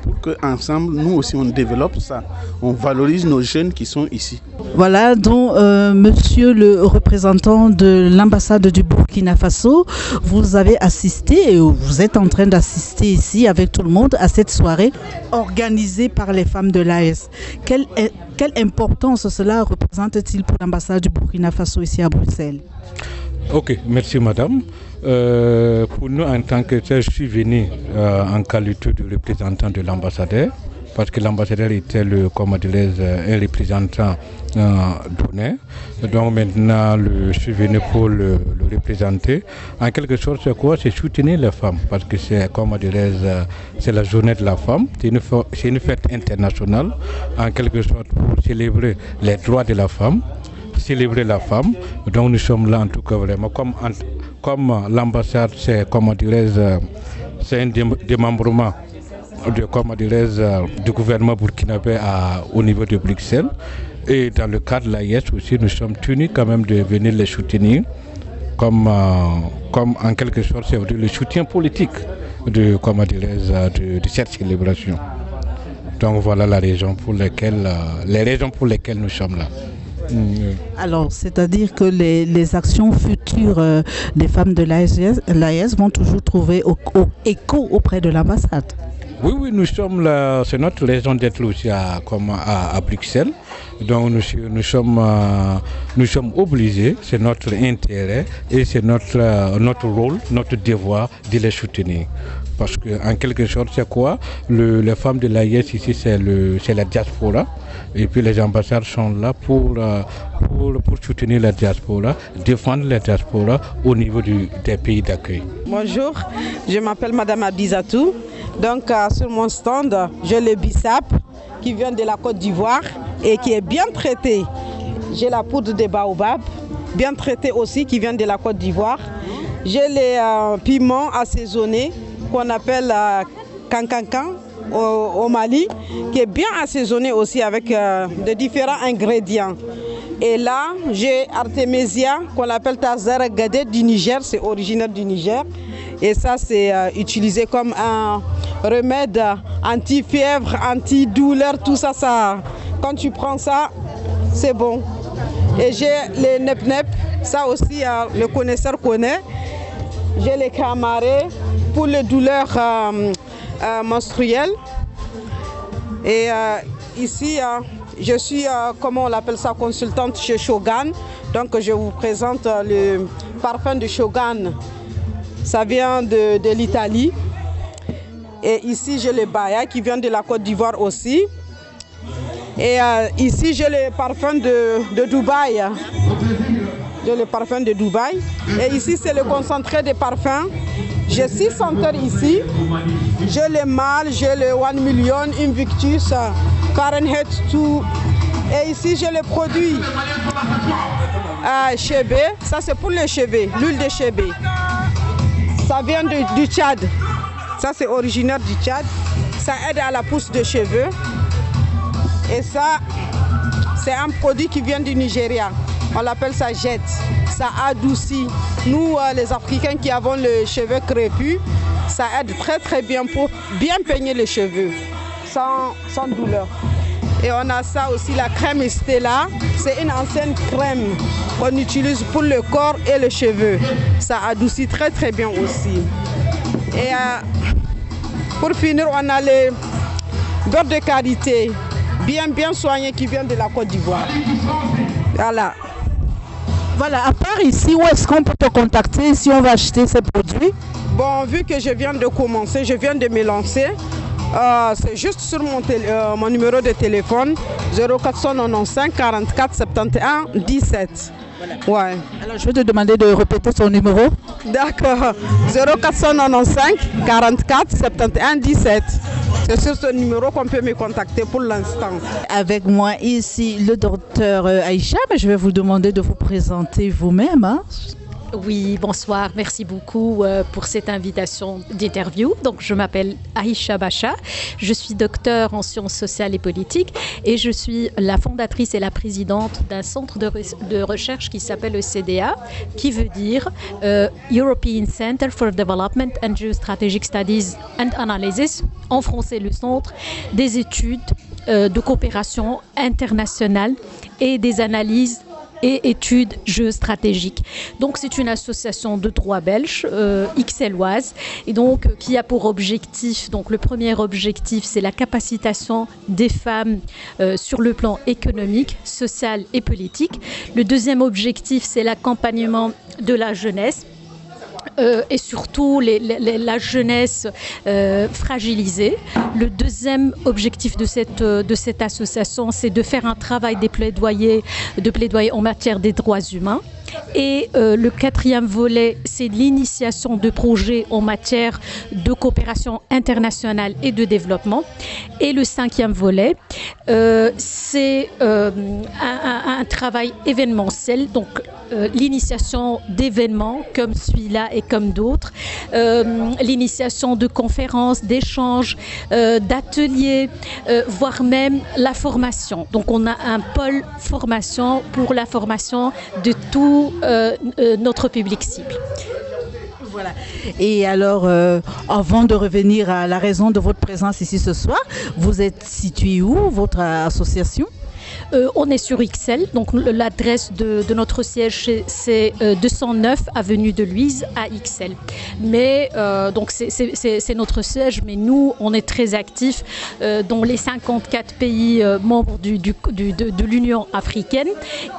pour qu'ensemble, nous aussi, on développe ça. On valorise nos jeunes qui sont ici. Voilà, donc monsieur le représentant de l'ambassade du Burkina Faso, vous avez assisté, vous êtes en train d'assister ici avec tout le monde à cette soirée organisée par les femmes de l'AES. Quelle importance cela représente-t-il pour l'ambassade du Burkina Faso ici à Bruxelles? Ok, merci madame. Pour nous, en tant que tel, je suis venu en qualité de représentant de l'ambassadeur, parce que l'ambassadeur était un représentant d'honneur. Donc maintenant, je suis venu pour le représenter. En quelque sorte, c'est quoi? C'est soutenir les femmes, parce que c'est c'est la journée de la femme. C'est une fête internationale, en quelque sorte, pour célébrer les droits de la femme. Célébrer la femme, donc nous sommes là en tout cas vraiment comme l'ambassade, c'est c'est un démembrement du gouvernement burkinabé au niveau de Bruxelles, et dans le cadre de l'AES aussi nous sommes tenus quand même de venir les soutenir comme en quelque sorte c'est le soutien politique de cette célébration. Donc voilà les raisons pour lesquelles nous sommes là. Alors, c'est-à-dire que les actions futures des femmes de l'AES vont toujours trouver écho auprès de l'ambassade. Oui, nous sommes là, c'est notre raison d'être aussi à Bruxelles. Donc nous sommes obligés, c'est notre intérêt et c'est notre rôle, notre devoir de les soutenir. Parce qu'en quelque sorte, c'est quoi? Les femmes de l'AES ici, c'est la diaspora. Et puis les ambassades sont là pour soutenir la diaspora, défendre la diaspora au niveau des pays d'accueil. Bonjour, je m'appelle Madame Abizatou. Donc sur mon stand, j'ai le bissap qui vient de la Côte d'Ivoire et qui est bien traité. J'ai la poudre de baobab, bien traitée aussi, qui vient de la Côte d'Ivoire. J'ai les piments assaisonnés qu'on appelle cancancan au Mali, qui est bien assaisonné aussi avec de différents ingrédients. Et là, j'ai Artemisia, qu'on appelle Tazara Gade du Niger, c'est originaire du Niger. Et ça, c'est utilisé comme un remède anti-fièvre, anti-douleur, tout ça, quand tu prends ça, c'est bon. Et j'ai les nep-nep, ça aussi, le connaisseur connaît. J'ai les camarets pour les douleurs menstruelles. Et ici, je suis, comment on appelle ça, consultante chez Shogun. Donc je vous présente le parfum de Shogun. Ça vient de l'Italie. Et ici, j'ai le Baya qui vient de la Côte d'Ivoire aussi. Et ici, j'ai le parfum de Dubaï. J'ai le parfum de Dubaï. Et ici, c'est le concentré de parfum. J'ai 6 senteurs ici. J'ai le mâle, j'ai le 1 million, Invictus, Fahrenheit 2. Et ici, j'ai le produit chébé. Ça, c'est pour les cheveux, l'huile de chébé. Ça vient du Tchad. Ça, c'est originaire du Tchad. Ça aide à la pousse de cheveux. Et ça, c'est un produit qui vient du Nigeria. On l'appelle ça jet. Ça adoucit. Nous, les Africains qui avons les cheveux crépus, ça aide très très bien pour bien peigner les cheveux, sans douleur. Et on a ça aussi, la crème Stella. C'est une ancienne crème qu'on utilise pour le corps et les cheveux. Ça adoucit très très bien aussi. Et pour finir, on a les beurre de qualité, bien soigné, qui vient de la Côte d'Ivoire. Voilà. Voilà, à part ici, où est-ce qu'on peut te contacter si on va acheter ces produits? Bon, vu que je viens de commencer, je viens de me lancer, c'est juste sur mon numéro de téléphone 0495 44 71 17. Voilà. Ouais. Alors je vais te demander de répéter son numéro. D'accord. 0495 44 71 17. C'est sur ce numéro qu'on peut me contacter pour l'instant. Avec moi ici le docteur Aïcha, mais je vais vous demander de vous présenter vous-même. Hein? Oui, bonsoir. Merci beaucoup pour cette invitation d'interview. Donc, je m'appelle Aïcha Bacha. Je suis docteure en sciences sociales et politiques et je suis la fondatrice et la présidente d'un centre de recherche qui s'appelle le CDA, qui veut dire European Center for Development and Geostrategic Studies and Analysis. En français, le centre des études de coopération internationale et des analyses et études géostratégiques. Donc c'est une association de droit belge, ixelloise, et donc qui a pour objectif, donc le premier objectif, c'est la capacitation des femmes sur le plan économique, social et politique. Le deuxième objectif, c'est l'accompagnement de la jeunesse. Et surtout la jeunesse fragilisée. Le deuxième objectif de cette association, c'est de faire un travail de plaidoyer en matière des droits humains. Et le quatrième volet, c'est l'initiation de projets en matière de coopération internationale et de développement. Et le cinquième volet, c'est un travail événementiel, donc l'initiation d'événements comme celui-là et comme d'autres, l'initiation de conférences, d'échanges, d'ateliers, voire même la formation. Donc on a un pôle formation pour la formation de tout notre public cible. Voilà. Et alors, avant de revenir à la raison de votre présence ici ce soir, vous êtes situé où, votre association ? On est sur Ixelles, donc l'adresse de notre siège c'est 209 avenue de Luynes à Ixelles. Mais donc c'est notre siège, mais nous on est très actifs dans les 54 pays membres de l'Union africaine,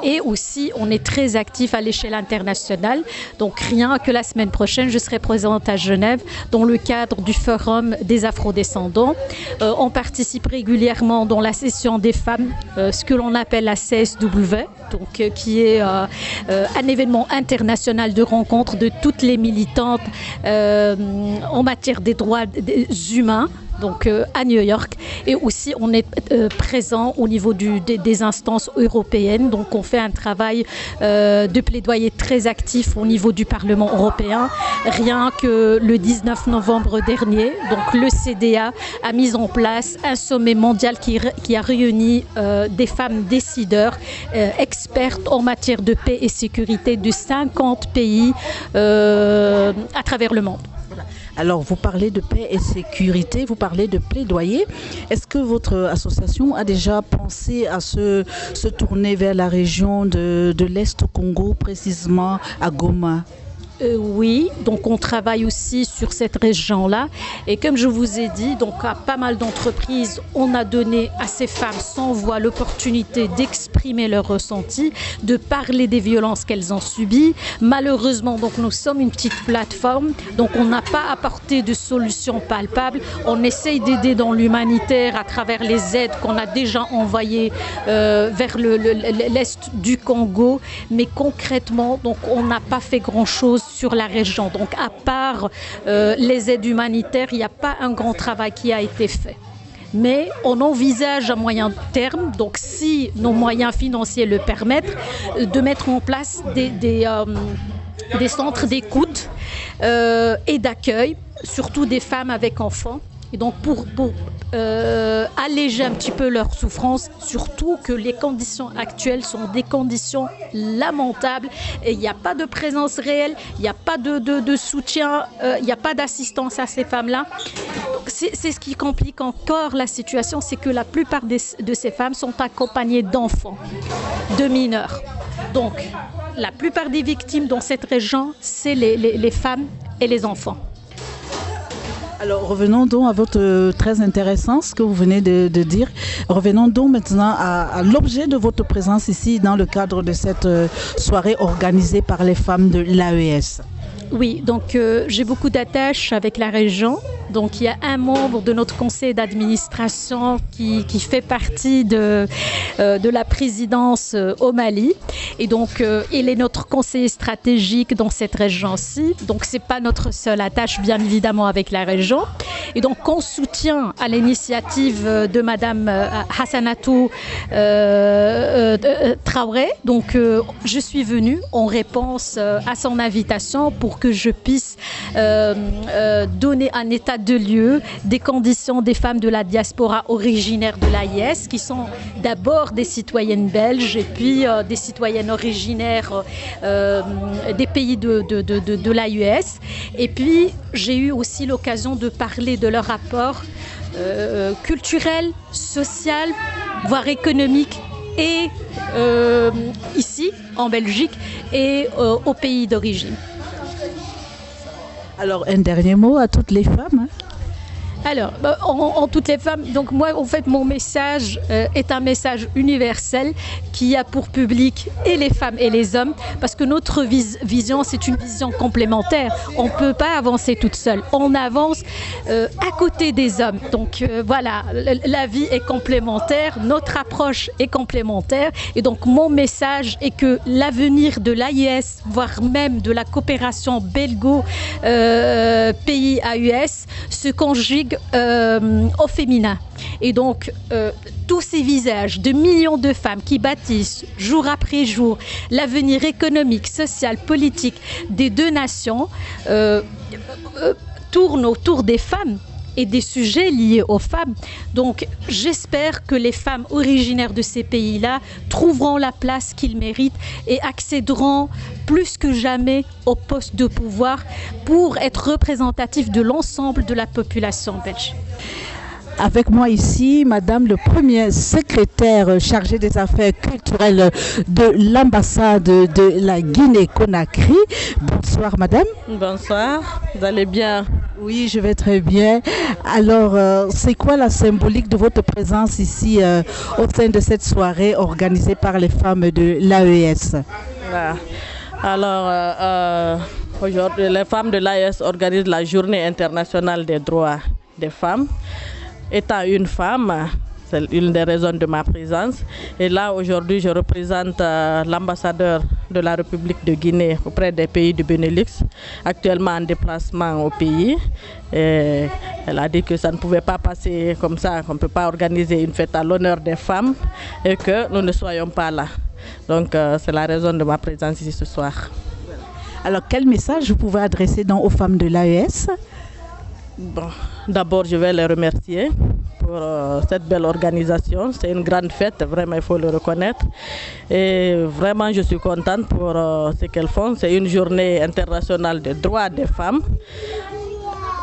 et aussi on est très actifs à l'échelle internationale. Donc rien que la semaine prochaine, je serai présente à Genève dans le cadre du Forum des Afrodescendants. On participe régulièrement dans la session des femmes, ce que l'on appelle la CSW, donc, qui est un événement international de rencontre de toutes les militantes en matière des droits humains, donc à New York. Et aussi on est présent au niveau des instances européennes, donc on fait un travail de plaidoyer très actif au niveau du Parlement européen. Rien que le 19 novembre dernier, donc le CDA a mis en place un sommet mondial qui a réuni des femmes décideurs, expertes en matière de paix et sécurité de 50 pays à travers le monde. Alors, vous parlez de paix et sécurité, vous parlez de plaidoyer. Est-ce que votre association a déjà pensé à se tourner vers la région de l'Est au Congo, précisément à Goma ? Oui, donc on travaille aussi sur cette région-là. Et comme je vous ai dit, donc à pas mal d'entreprises, on a donné à ces femmes sans voix l'opportunité d'exprimer leurs ressentis, de parler des violences qu'elles ont subies. Malheureusement, donc nous sommes une petite plateforme, donc on n'a pas apporté de solutions palpables. On essaye d'aider dans l'humanitaire à travers les aides qu'on a déjà envoyées vers l'Est du Congo. Mais concrètement, donc on n'a pas fait grand-chose sur la région. Donc à part les aides humanitaires, il n'y a pas un grand travail qui a été fait. Mais on envisage à moyen terme, donc si nos moyens financiers le permettent, de mettre en place des centres d'écoute et d'accueil, surtout des femmes avec enfants. Et donc pour alléger un petit peu leur souffrance, surtout que les conditions actuelles sont des conditions lamentables et il n'y a pas de présence réelle, il n'y a pas de soutien, il n'y a pas d'assistance à ces femmes-là. C'est ce qui complique encore la situation, c'est que la plupart de ces femmes sont accompagnées d'enfants, de mineurs. Donc la plupart des victimes dans cette région, c'est les femmes et les enfants. Alors revenons donc à votre très intéressant, ce que vous venez de dire. Revenons donc maintenant à l'objet de votre présence ici dans le cadre de cette soirée organisée par les femmes de l'AES. Oui, donc j'ai beaucoup d'attaches avec la région Donc il y a un membre de notre conseil d'administration qui fait partie de la présidence au Mali. Et donc il est notre conseiller stratégique dans cette région-ci. Donc c'est pas notre seule attache, bien évidemment, avec la région. Et donc en soutien à l'initiative de Madame Hassanatou Traoré, donc je suis venue en réponse à son invitation pour que je puisse donner un état de lieu des conditions des femmes de la diaspora originaires de l'AIS, qui sont d'abord des citoyennes belges et puis des citoyennes originaires des pays de l'AES. Et puis j'ai eu aussi l'occasion de parler de leur rapport culturel, social, voire économique, et ici en Belgique et au pays d'origine. Alors un dernier mot à toutes les femmes. Alors, en toutes les femmes, donc moi, en fait, mon message est un message universel qui a pour public et les femmes et les hommes, parce que notre vision, c'est une vision complémentaire. On ne peut pas avancer toute seule. On avance à côté des hommes. Donc voilà, la vie est complémentaire, notre approche est complémentaire. Et donc mon message est que l'avenir de l'AIS, voire même de la coopération belgo-pays AES, se conjugue au féminin. Et donc tous ces visages de millions de femmes qui bâtissent jour après jour l'avenir économique, social, politique des deux nations tournent autour des femmes et des sujets liés aux femmes. Donc j'espère que les femmes originaires de ces pays-là trouveront la place qu'ils méritent et accéderont plus que jamais au poste de pouvoir pour être représentatifs de l'ensemble de la population belge. Avec moi ici, Madame le premier secrétaire chargé des affaires culturelles de l'ambassade de la Guinée-Conakry. Bonsoir Madame. Bonsoir, vous allez bien? Oui, je vais très bien. Alors, c'est quoi la symbolique de votre présence ici au sein de cette soirée organisée par les femmes de l'AES? Alors, aujourd'hui, les femmes de l'AES organisent la Journée internationale des droits des femmes. Étant une femme, c'est une des raisons de ma présence. Et là, aujourd'hui, je représente l'ambassadeur de la République de Guinée auprès des pays du Benelux, actuellement en déplacement au pays. Et elle a dit que ça ne pouvait pas passer comme ça, qu'on ne peut pas organiser une fête à l'honneur des femmes et que nous ne soyons pas là. Donc, c'est la raison de ma présence ici ce soir. Alors, quel message vous pouvez adresser aux femmes de l'AES? Bon, d'abord, je vais les remercier pour cette belle organisation. C'est une grande fête, vraiment, il faut le reconnaître. Et vraiment, je suis contente pour ce qu'elles font. C'est une journée internationale des droits des femmes.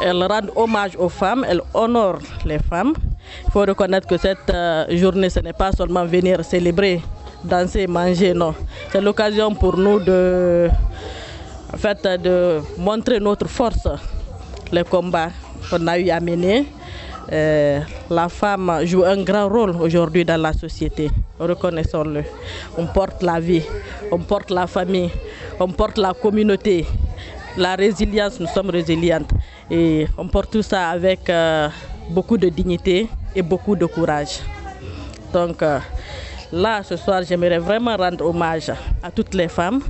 Elles rendent hommage aux femmes, elles honorent les femmes. Il faut reconnaître que cette journée, ce n'est pas seulement venir célébrer, danser, manger, non. C'est l'occasion pour nous de montrer notre force, les combats qu'on a eu à mener. La femme joue un grand rôle aujourd'hui dans la société, reconnaissons-le. On porte la vie, on porte la famille, on porte la communauté. La résilience, nous sommes résilientes et on porte tout ça avec beaucoup de dignité et beaucoup de courage. Donc là, ce soir, j'aimerais vraiment rendre hommage à toutes les femmes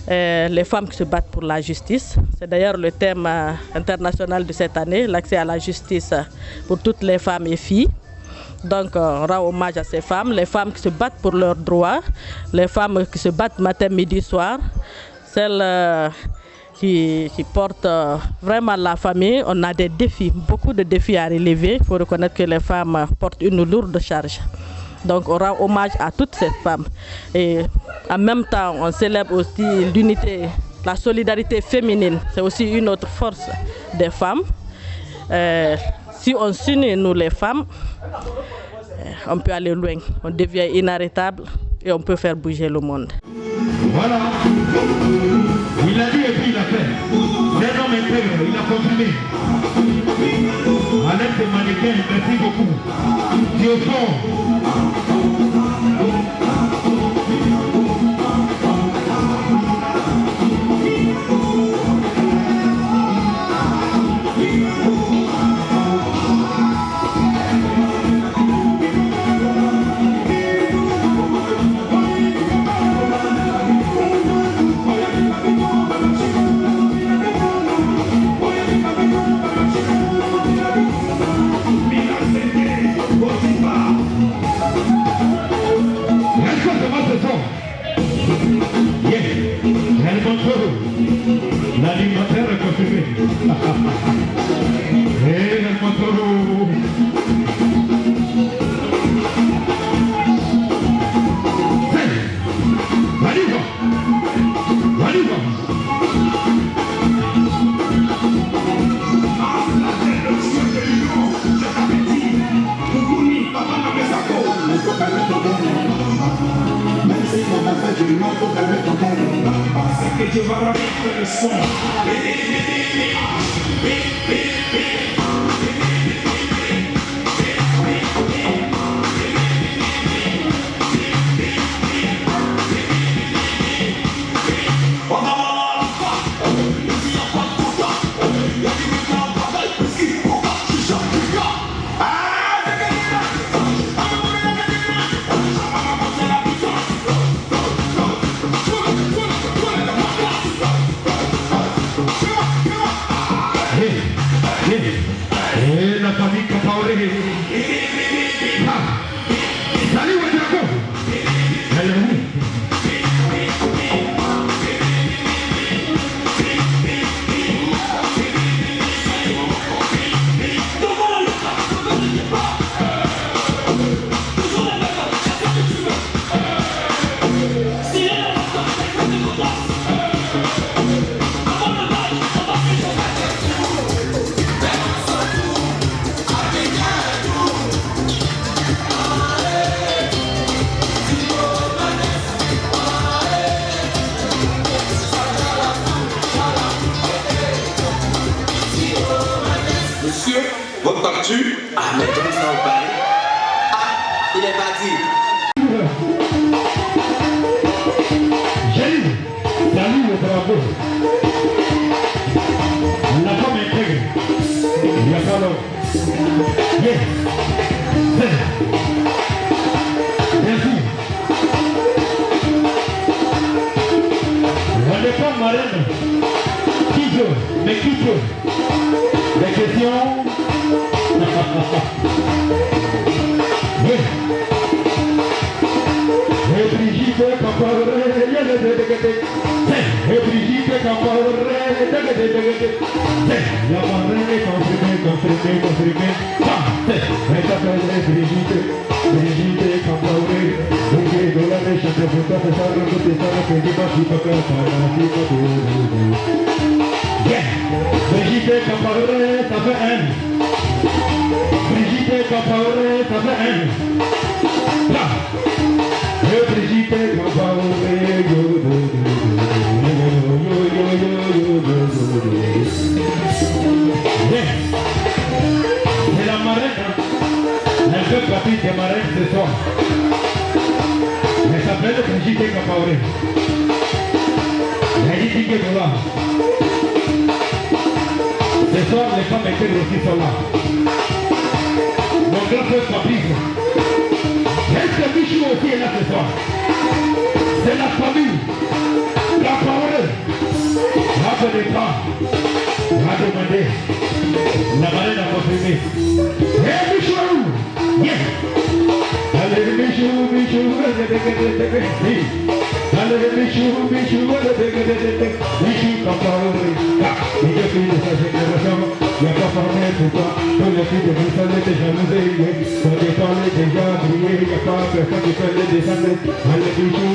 qui se battent pour la justice. C'est d'ailleurs le thème international de cette année, l'accès à la justice pour toutes les femmes et filles. Donc on rend hommage à ces femmes, les femmes qui se battent pour leurs droits, les femmes qui se battent matin, midi, soir, celles qui portent vraiment la famille. On a des défis, beaucoup de défis à relever. Il faut reconnaître que les femmes portent une lourde charge. Donc on rend hommage à toutes ces femmes. Et en même temps, on célèbre aussi l'unité, la solidarité féminine. C'est aussi une autre force des femmes. Si on s'unit, nous les femmes, on peut aller loin. On devient inarrêtable et on peut faire bouger le monde. Voilà. Il a dit et puis il a fait. C'est un homme intègre, il a confirmé. À l'aide des mannequins, merci beaucoup. Dieu L'animateur est confirmé. Et le montoro. Que Dieu va remettre le son. Et la famille Kapaoré. Salut Ouadrago. Monsieur, votre partu? Ah, mais donc ça vous parle. Ah, il est parti. Salut, salut le bravo. La femme intègre. Il n'y a pas l'homme. Yes. Merci. La femme marraine. Qui peut? Mais qui peut? Des questions? Yes. Et Brigitte Campaoré, et Brigitte Campaoré, la marraine confirmée. Elle s'appelle Brigitte Campaoré. Ok, de la méchante de votre ça, le côté ça, le côté pas, si pas faire ça, yeah. Brigitte Campaoré, ça fait un. Brigitte Campaoré, ça fait un. Là. Brigitte Campaoré, yo. Yeah. C'est la marraine. Elle fait partie des marraines ce soir. Elle s'appelle Brigitte Campaoré. Elle dit que voilà. Ce soir, les femmes étaient aussi sont là. Mon grand frère Fabrice. Est-ce que Michou aussi est là ce soir? C'est la famille. La parole. La connaîtra. La demander. La marraine a confirmé. Hé Michou! Yes! Allez Michou, Michou, allez Michou, Campaoré. Il est fille de sa génération, il n'y a pas formé pour toi. Tous les filles de Bruxelles étaient jalousées. Quand les temps déjà brillé, il n'y a pas personne qui peut les descendre. Allez Michou,